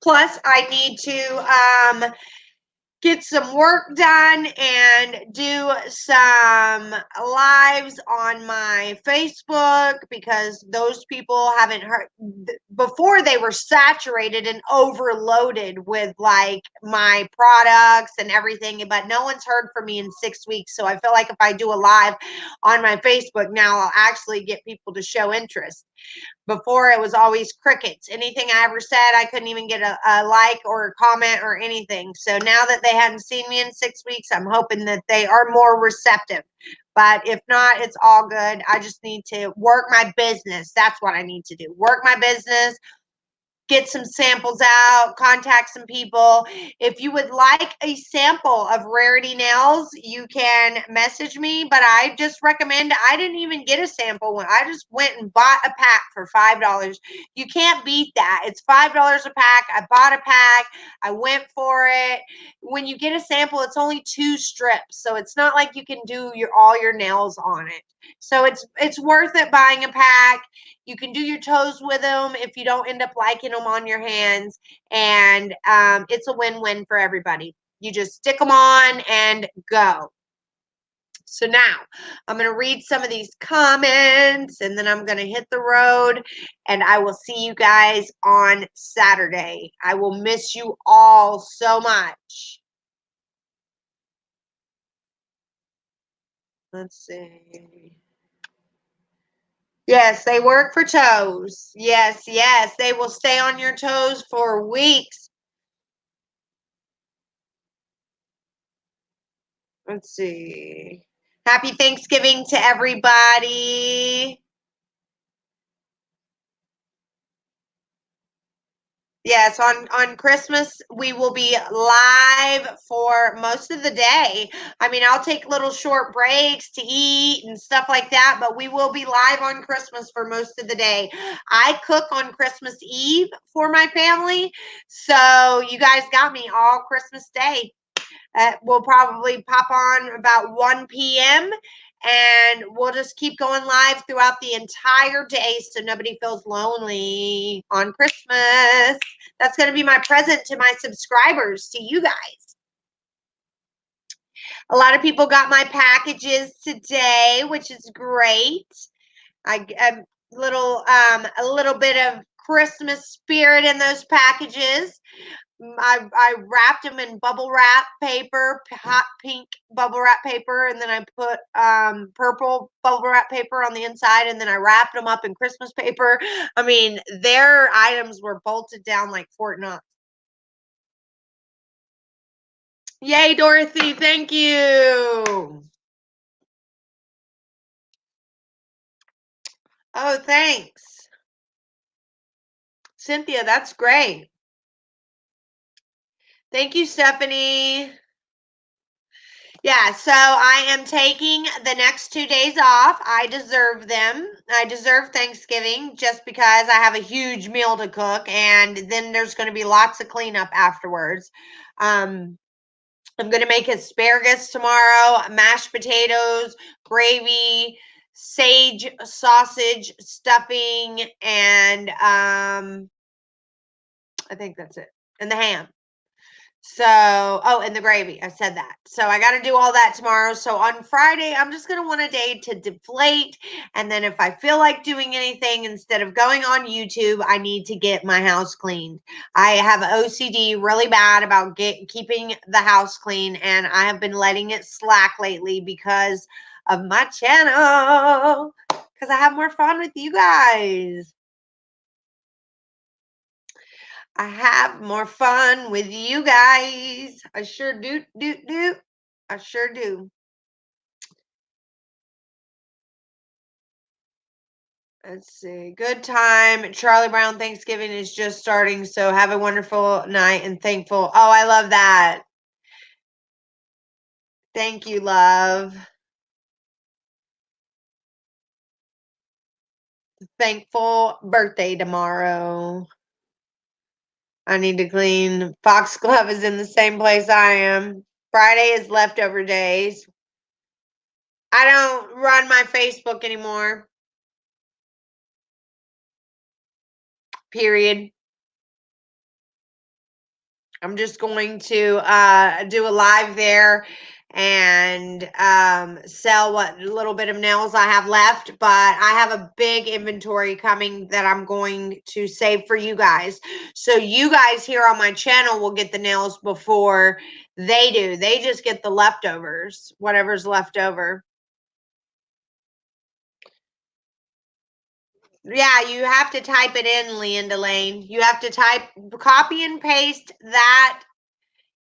Plus, I need to get some work done and do some lives on my Facebook, because those people haven't heard before. They were saturated and overloaded with like my products and everything, but no one's heard from me in 6 weeks. So I feel like if I do a live on my Facebook now, I'll actually get people to show interest. Before, it was always crickets. Anything I ever said, I couldn't even get a like or a comment or anything. So now that they hadn't seen me in 6 weeks, I'm hoping that they are more receptive. But if not, it's all good. I just need to work my business. That's what I need to do. Work my business, get some samples out, contact some people. If you would like a sample of Rarity Nails, you can message me, but I just recommend, I didn't even get a sample one. I just went and bought a pack for $5. You can't beat that. It's $5 a pack. I bought a pack. I went for it. When you get a sample, it's only 2 strips, so it's not like you can do all your nails on it. So it's worth it buying a pack. You can do your toes with them if you don't end up liking them on your hands. And it's a win-win for everybody. You just stick them on and go. So now I'm going to read some of these comments, and then I'm going to hit the road, and I will see you guys on Saturday. I will miss you all so much. Let's see. Yes, they work for toes. Yes, yes. They will stay on your toes for weeks. Let's see. Happy Thanksgiving to everybody. Yes, on Christmas we will be live for most of the day. I mean, I'll take little short breaks to eat and stuff like that, but we will be live on Christmas for most of the day. I cook on Christmas Eve for my family, so you guys got me all Christmas Day. We'll probably pop on about 1 p.m. and we'll just keep going live throughout the entire day so nobody feels lonely on Christmas. That's going to be my present to my subscribers, to you guys. A lot of people got my packages today, which is great. A little bit of Christmas spirit in those packages. I wrapped them in bubble wrap paper, hot pink bubble wrap paper, and then I put purple bubble wrap paper on the inside, and then I wrapped them up in Christmas paper. I mean, their items were bolted down like Fort Knox. Yay, Dorothy, thank you. Oh, thanks. Cynthia, that's great. Thank you, Stephanie. Yeah, so I am taking the next 2 days off. I deserve them. I deserve Thanksgiving just because I have a huge meal to cook, and then there's going to be lots of cleanup afterwards. I'm going to make asparagus tomorrow, mashed potatoes, gravy, sage sausage stuffing, and I think that's it. And the ham. So, oh, and the gravy. I said that. So I got to do all that tomorrow. So on Friday, I'm just going to want a day to deflate. And then if I feel like doing anything, instead of going on YouTube, I need to get my house cleaned. I have OCD really bad about keeping the house clean. And I have been letting it slack lately because of my channel. Because I have more fun with you guys. I have more fun with you guys. I sure do. I sure do. Let's see. Good time. Charlie Brown Thanksgiving is just starting, so have a wonderful night and thankful. Oh, I love that. Thank you, love. Thankful birthday tomorrow. I need to clean. Foxglove is in the same place I am. Friday is leftover days. I don't run my Facebook anymore. Period. I'm just going to do a live there and sell what little bit of nails I have left. But I have a big inventory coming that I'm going to save for you guys. So you guys here on my channel will get the nails before they do. They just get the leftovers, whatever's left over. Yeah, you have to type it in, Leanda Lane. You have to copy and paste that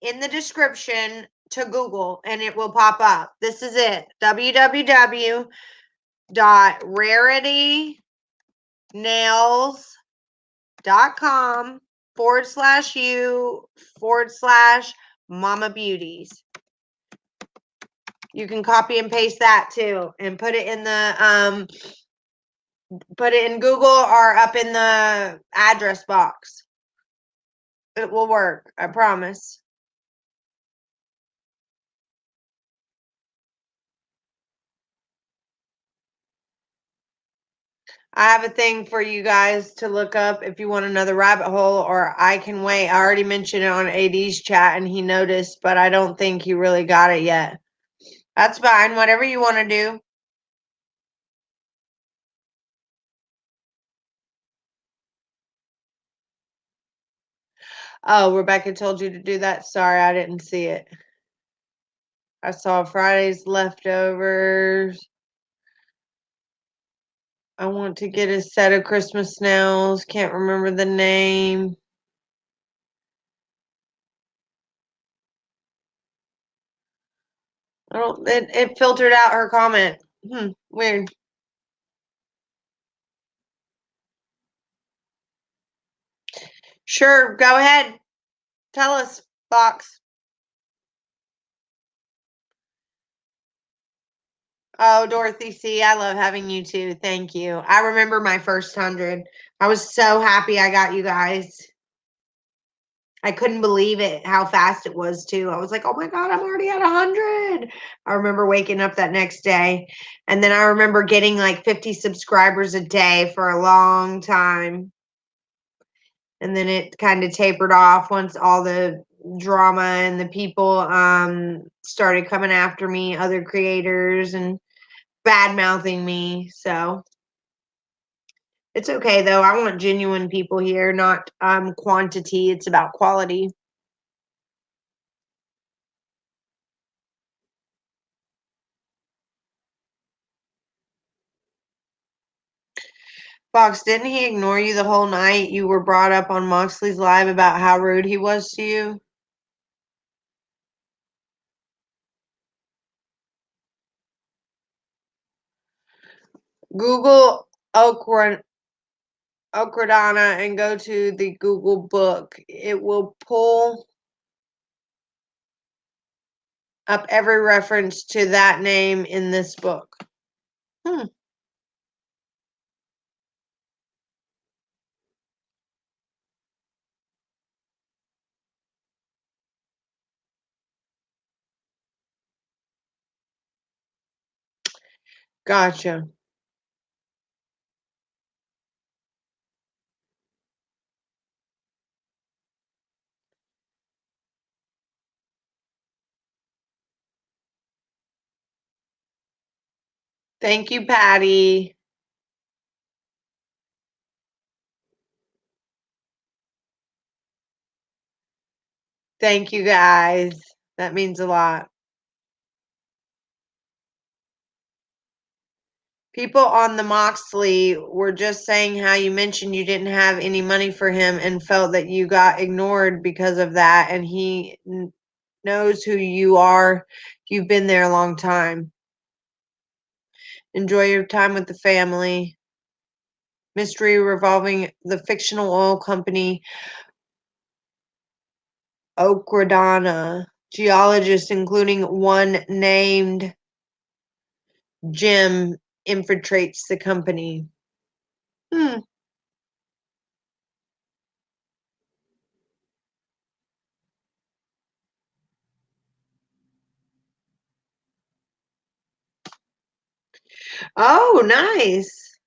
in the description to Google and it will pop up. This is it. www.raritynails.com/u/mama beauties. You can copy and paste that too and put it in the put it in Google or up in the address box. It will work, I promise. I have a thing for you guys to look up if you want another rabbit hole, or I can wait. I already mentioned it on AD's chat and he noticed, but I don't think he really got it yet. That's fine. Whatever you want to do. Oh, Rebecca told you to do that? Sorry, I didn't see it. I saw Friday's leftovers. I want to get a set of Christmas snails. Can't remember the name. I don't. It filtered out her comment. Weird. Sure, go ahead. Tell us, Fox. Oh, Dorothy C, I love having you too. Thank you. I remember my first 100. I was so happy I got you guys. I couldn't believe it, how fast it was too. I was like, oh my God, I'm already at 100. I remember waking up that next day. And then I remember getting like 50 subscribers a day for a long time. And then it kind of tapered off once all the drama and the people started coming after me, other creators, and bad mouthing me. So it's okay though. I want genuine people here, not quantity. It's about quality. Fox, didn't he ignore you the whole night? You were brought up on Moxley's live about how rude he was to you. Google Okradana and go to the Google book. It will pull up every reference to that name in this book. Hmm. Gotcha. Thank you, Patty. Thank you, guys. That means a lot. People on the Moxley were just saying how you mentioned you didn't have any money for him and felt that you got ignored because of that, and he knows who you are. You've been there a long time. Enjoy your time with the family. Mystery revolving the fictional oil company Okradana. Geologists, including one named Jim, infiltrates the company. Hmm. Oh, nice.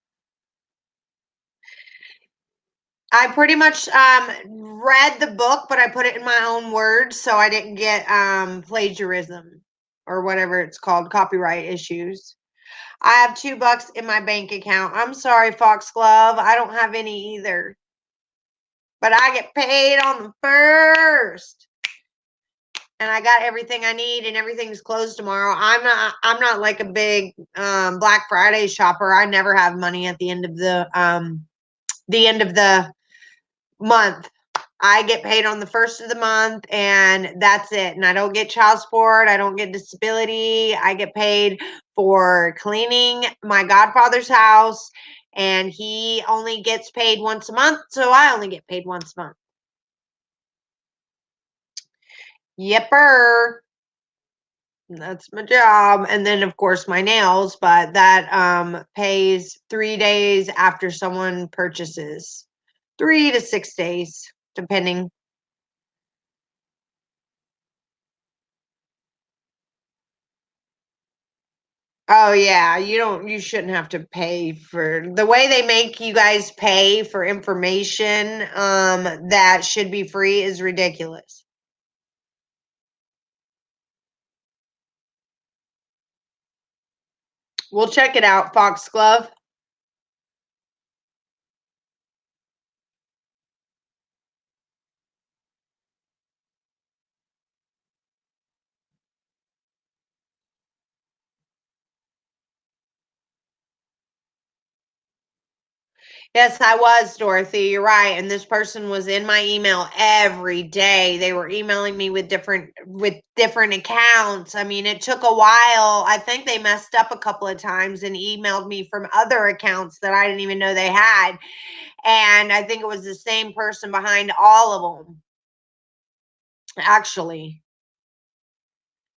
I pretty much read the book, but I put it in my own words, so I didn't get plagiarism or whatever it's called, copyright issues. I have $2 in my bank account. I'm sorry, Foxglove. I don't have any either. But I get paid on the first. And I got everything I need and everything's closed tomorrow. I'm not like a big Black Friday shopper. I never have money at the end of the month. I get paid on the first of the month and that's it. And I don't get child support. I don't get disability. I get paid for cleaning my godfather's house and he only gets paid once a month. So I only get paid once a month. Yepper. That's my job. And then of course my nails, but that pays 3 days after someone purchases. 3 to 6 days depending. Oh yeah, you shouldn't have to pay for the way they make you guys pay for information that should be free is ridiculous. We'll check it out, Foxglove. Yes, I was, Dorothy. You're right. And this person was in my email every day. They were emailing me with different accounts. I mean, it took a while. I think they messed up a couple of times and emailed me from other accounts that I didn't even know they had. And I think it was the same person behind all of them, actually.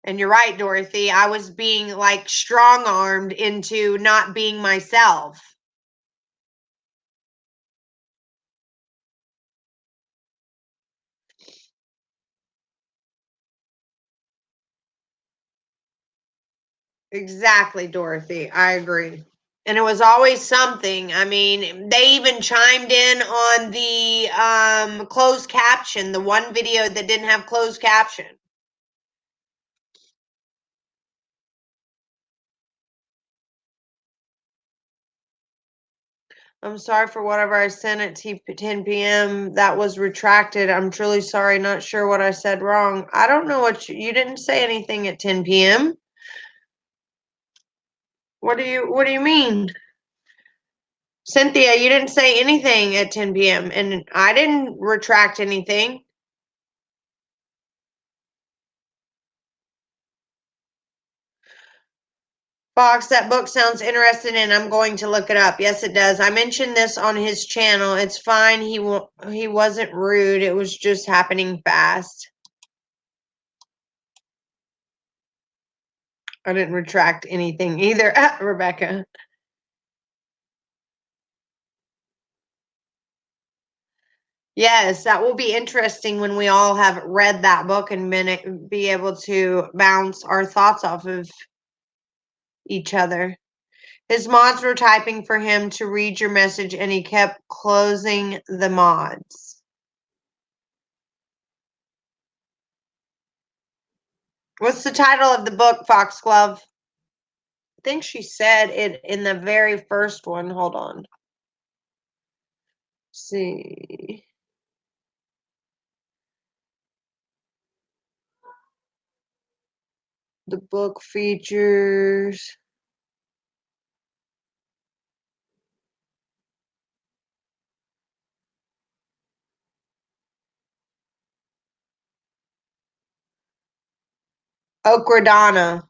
And you're right, Dorothy. I was being like strong armed into not being myself. Exactly, Dorothy. I agree. And it was always something. I mean, they even chimed in on the closed caption, the one video that didn't have closed caption. I'm sorry for whatever I sent at 10 p.m. That was retracted. I'm truly sorry. Not sure what I said wrong. I don't know what you didn't say anything at 10 p.m. What do you mean? Cynthia, you didn't say anything at 10 p.m. and I didn't retract anything. Fox, that book sounds interesting and I'm going to look it up. Yes, it does. I mentioned this on his channel. It's fine. He wasn't rude. It was just happening fast. I didn't retract anything either, Rebecca. Yes, that will be interesting when we all have read that book and be able to bounce our thoughts off of each other. His mods were typing for him to read your message and he kept closing the mods. What's the title of the book, Foxglove? I think she said it in the very first one. Hold on. Let's see. The book features Okradana.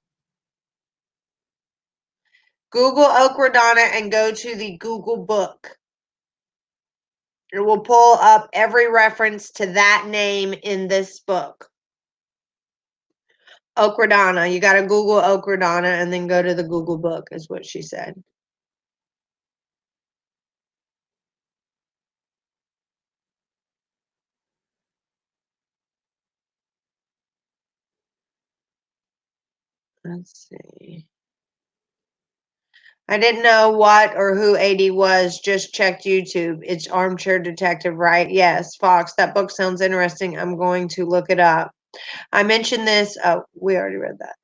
Google Okradana and go to the Google book. It will pull up every reference to that name in this book. Okradana. You got to Google Okradana and then go to the Google book, is what she said. Let's see. I didn't know what or who AD was. Just checked YouTube. It's Armchair Detective, right? Yes, Fox. That book sounds interesting. I'm going to look it up. I mentioned this. Oh, we already read that.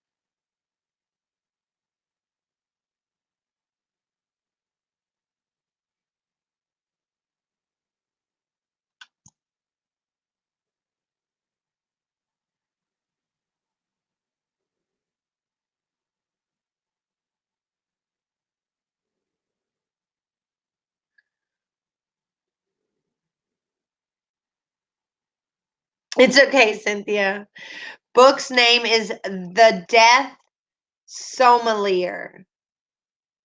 It's okay, Cynthia. Book's name is The Death Sommelier.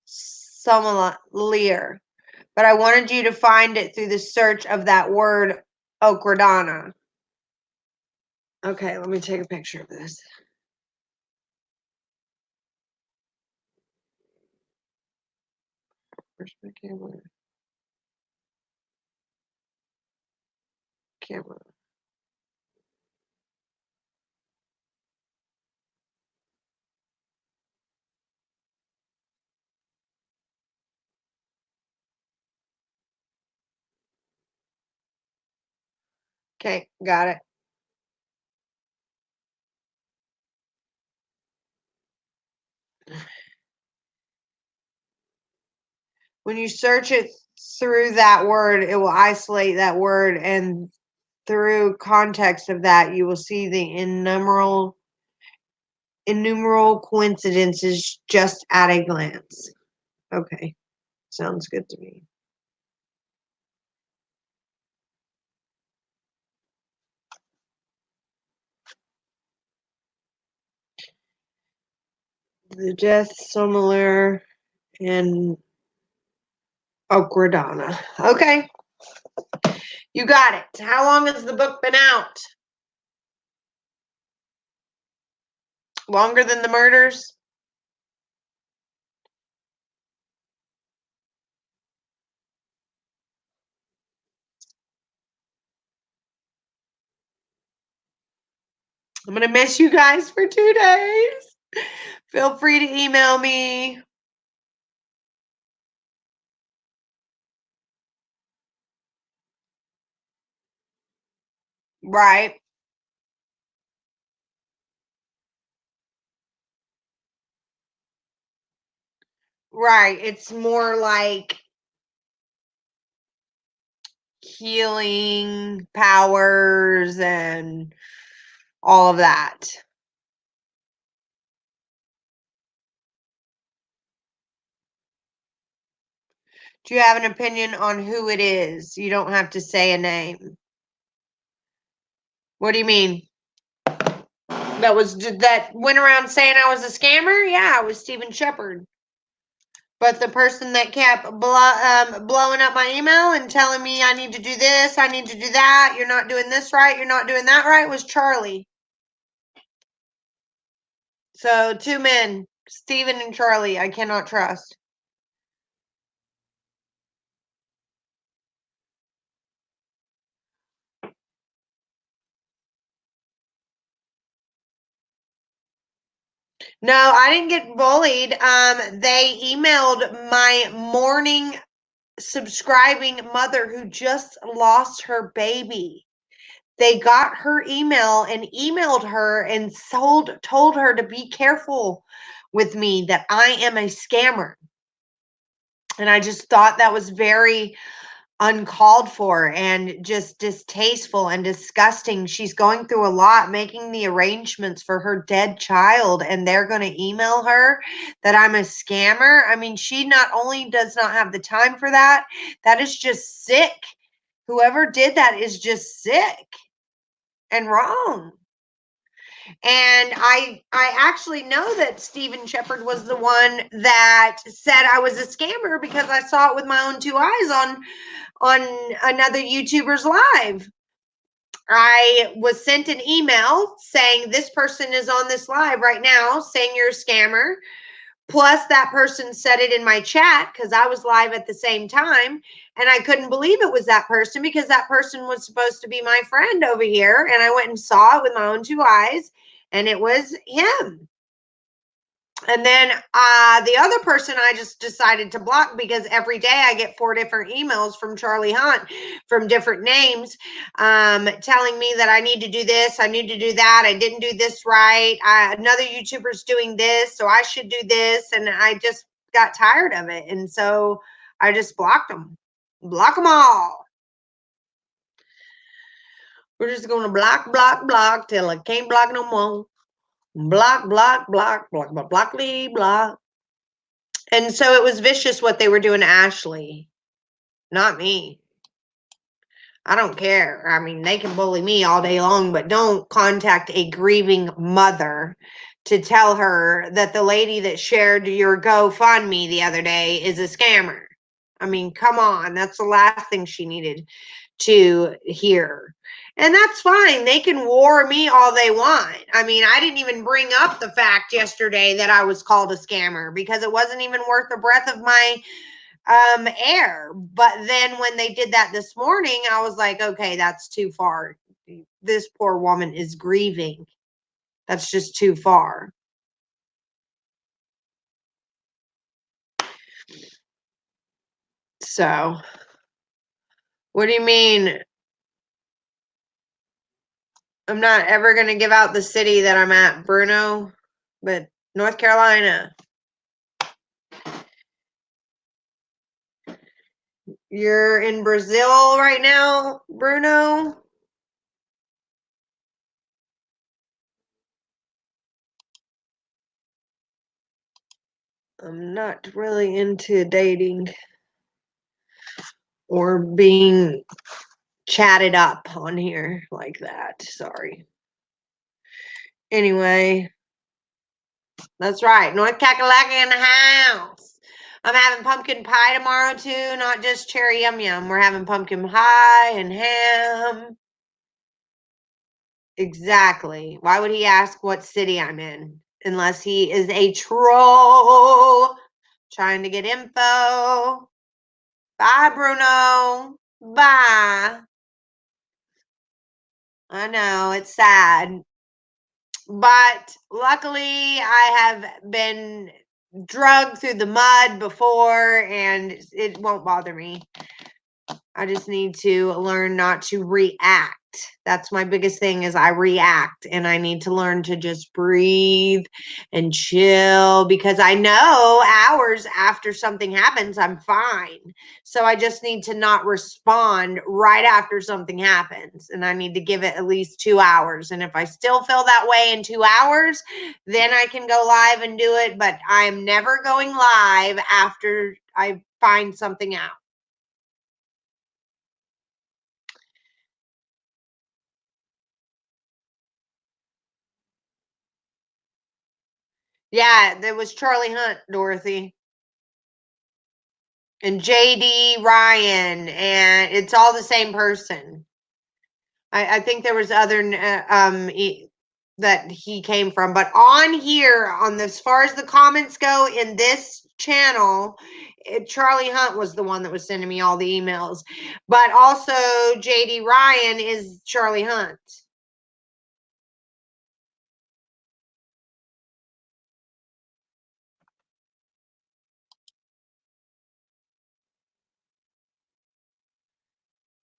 Sommelier. But I wanted you to find it through the search of that word, okradana. Okay, let me take a picture of this. Where's my camera? Camera. Okay, got it. When you search it through that word, it will isolate that word, and through context of that, you will see the innumerable coincidences just at a glance. Okay, sounds good to me. The death similar and okradana. Okay, you got it. How long has the book been out? Longer than the murders? I'm going to miss you guys for 2 days. Feel free to email me. Right. Right. It's more like healing powers and all of that. Do you have an opinion on who it is? You don't have to say a name. What do you mean? That went around saying I was a scammer? Yeah, it was Stephen Shepard. But the person that kept blowing up my email and telling me I need to do this, I need to do that, you're not doing this right, you're not doing that right, was Charlie. So 2 men, Stephen and Charlie, I cannot trust. No, I didn't get bullied. They emailed my morning subscribing mother who just lost her baby. They got her email and emailed her and told her to be careful with me, that I am a scammer. And I just thought that was very uncalled for and just distasteful and disgusting. She's going through a lot, making the arrangements for her dead child, and they're going to email her that I'm a scammer. I mean, she not only does not have the time for that, that is just sick. Whoever did that is just sick and wrong. And I actually know that Stephen Shepard was the one that said I was a scammer, because I saw it with my own 2 eyes on another YouTuber's live. I was sent an email saying this person is on this live right now saying you're a scammer. Plus, that person said it in my chat because I was live at the same time. And I couldn't believe it was that person, because that person was supposed to be my friend over here. And I went and saw it with my own 2 eyes, and it was him. And then the other person I just decided to block because every day I get 4 different emails from Charlie Hunt from different names telling me that I need to do this, I need to do that, I didn't do this right, another YouTuber's doing this, so I should do this. And I just got tired of it. And so I just blocked them. Block them all. We're just going to block, block, block till I can't block no more. Block, block, block, block, block, block, block. And so it was vicious what they were doing to Ashley, not me. I don't care. I mean, they can bully me all day long, but don't contact a grieving mother to tell her that the lady that shared your GoFundMe the other day is a scammer. I mean, come on. That's the last thing she needed to hear. And that's fine. They can war me all they want. I mean, I didn't even bring up the fact yesterday that I was called a scammer because it wasn't even worth the breath of my air. But then when they did that this morning, I was like, okay, that's too far. This poor woman is grieving. That's just too far. So, what do you mean? I'm not ever going to give out the city that I'm at, Bruno, but North Carolina. You're in Brazil right now, Bruno? I'm not really into dating or being chatted up on here like that. Sorry. Anyway, that's right. North Kakalaka in the house. I'm having pumpkin pie tomorrow too, not just cherry yum yum. We're having pumpkin pie and ham. Exactly. Why would he ask what city I'm in? Unless he is a troll trying to get info. Bye, Bruno. Bye. I know, it's sad. But luckily, I have been drugged through the mud before and it won't bother me. I just need to learn not to react. That's my biggest thing is I react and I need to learn to just breathe and chill because I know hours after something happens, I'm fine. So I just need to not respond right after something happens. And I need to give it at least 2 hours. And if I still feel that way in 2 hours, then I can go live and do it. But I'm never going live after I find something out. Yeah, there was Charlie Hunt, Dorothy, and JD Ryan, and it's all the same person. I think there was other that he came from, but on here, on as far as the comments go in this channel, Charlie Hunt was the one that was sending me all the emails, but also JD Ryan is Charlie Hunt.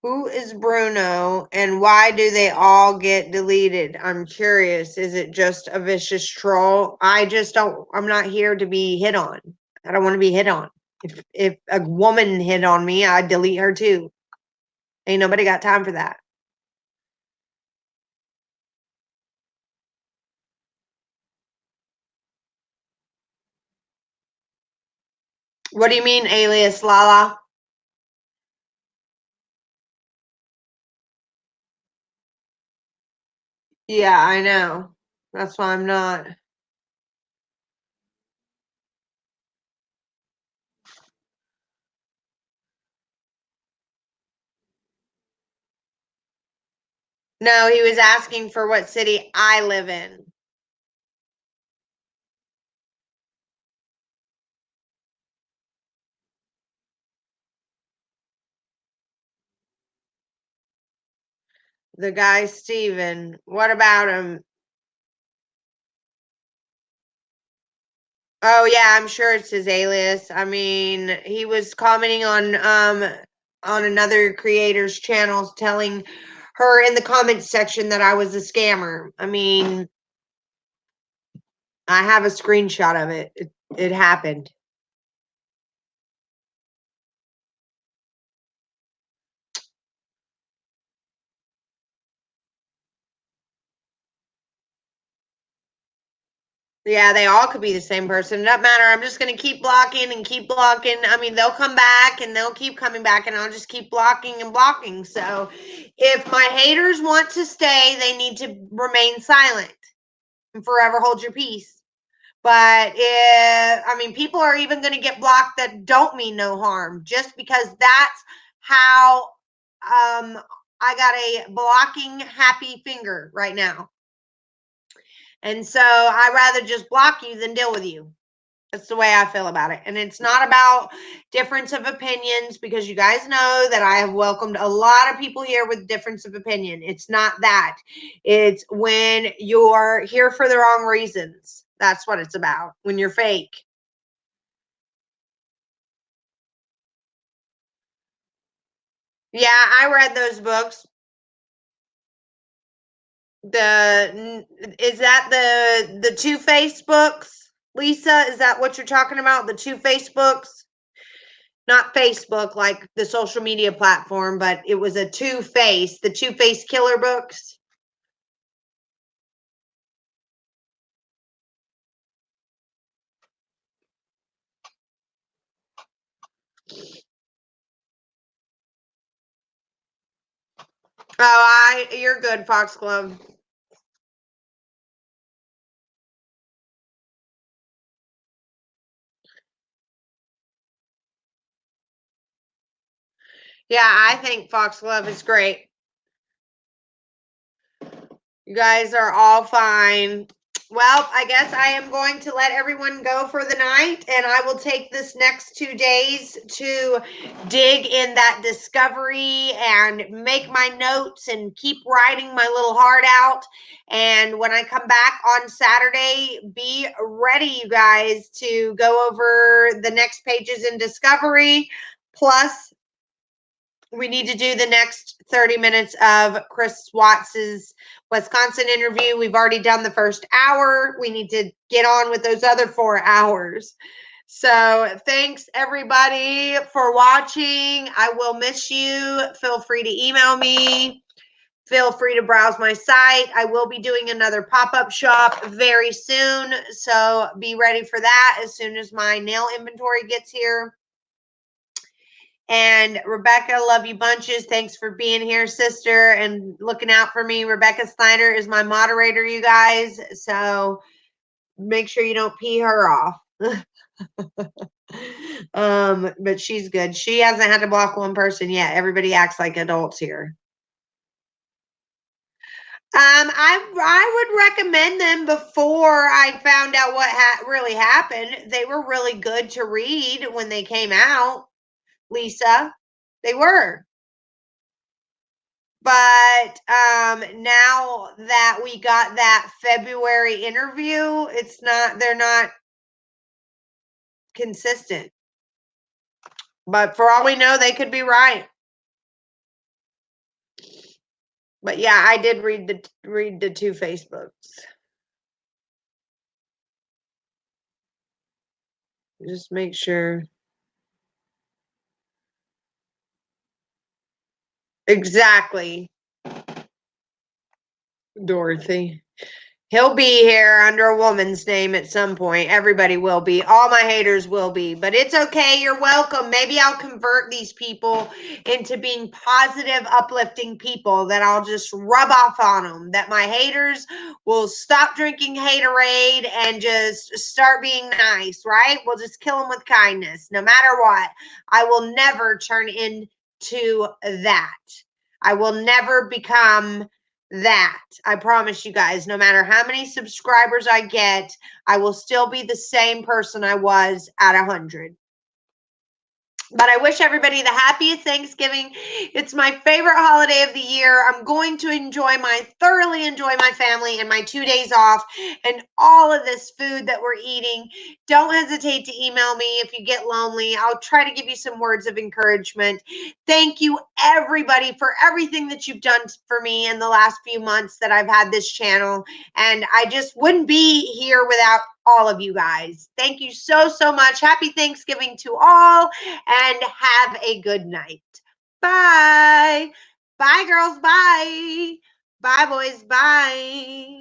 Who is Bruno and why do they all get deleted? I'm curious. Is it just a vicious troll? I'm not here to be hit on. I don't want to be hit on. If a woman hit on me, I'd delete her too. Ain't nobody got time for that. What do you mean, alias Lala? Yeah, I know. That's why I'm not. No, he was asking for what city I live in. The guy Steven. What about him? Oh yeah, I'm sure it's his alias. I mean, he was commenting on another creator's channels telling her in the comments section that I was a scammer. I mean, I have a screenshot of it. It happened. Yeah, they all could be the same person. It doesn't matter. I'm just going to keep blocking and keep blocking. I mean, they'll come back and they'll keep coming back, and I'll just keep blocking and blocking. So if my haters want to stay, they need to remain silent and forever hold your peace. But I mean, people are even going to get blocked that don't mean no harm, just because that's how I got a blocking happy finger right now. And so I'd rather just block you than deal with you. That's the way I feel about it. And it's not about difference of opinions, because you guys know that I have welcomed a lot of people here with difference of opinion. It's not that. It's when you're here for the wrong reasons. That's what it's about. When you're fake. Yeah, I read those books. Is that the Two-Face books, Lisa? Is that what you're talking about? The Two-Face books? Not Facebook, like the social media platform, but it was a Two-Face, the Two-Face killer books. Oh, you're good, Foxglove. Yeah, I think Foxglove is great. You guys are all fine. Well, I guess I am going to let everyone go for the night, and I will take this next 2 days to dig in that discovery and make my notes and keep writing my little heart out. And when I come back on Saturday, be ready, you guys, to go over the next pages in discovery. Plus, we need to do the next 30 minutes of Chris Watts's Wisconsin interview. We've already done the first hour. We need to get on with those other 4 hours. So thanks everybody for watching. I will miss you. Feel free to email me. Feel free to browse my site. I will be doing another pop-up shop very soon. So be ready for that as soon as my nail inventory gets here. And Rebecca, love you bunches. Thanks for being here, sister, and looking out for me. Rebecca Snyder is my moderator, you guys. So make sure you don't pee her off. But she's good. She hasn't had to block one person yet. Everybody acts like adults here. I would recommend them before I found out what really happened. They were really good to read when they came out, Lisa. They were. But now that we got that February interview, they're not consistent. But for all we know, they could be right. But yeah, I did read the two Facebooks. Just make sure. Exactly, Dorothy. He'll be here under a woman's name at some point. Everybody will be. All my haters will be. But it's okay. You're welcome. Maybe I'll convert these people into being positive, uplifting people that I'll just rub off on them. That my haters will stop drinking haterade and just start being nice, right? We'll just kill them with kindness. No matter what, I will never turn into that. I will never become that. I promise you guys, no matter how many subscribers I get, I will still be the same person I was at 100. But I wish everybody the happiest Thanksgiving. It's my favorite holiday of the year. I'm going to thoroughly enjoy my family and my 2 days off and all of this food that we're eating. Don't hesitate to email me if you get lonely. I'll try to give you some words of encouragement. Thank you, everybody, for everything that you've done for me in the last few months that I've had this channel. And I just wouldn't be here without all of you guys. Thank you so, so much. Happy Thanksgiving to all, and have a good night. Bye. Bye, girls. Bye. Bye, boys. Bye.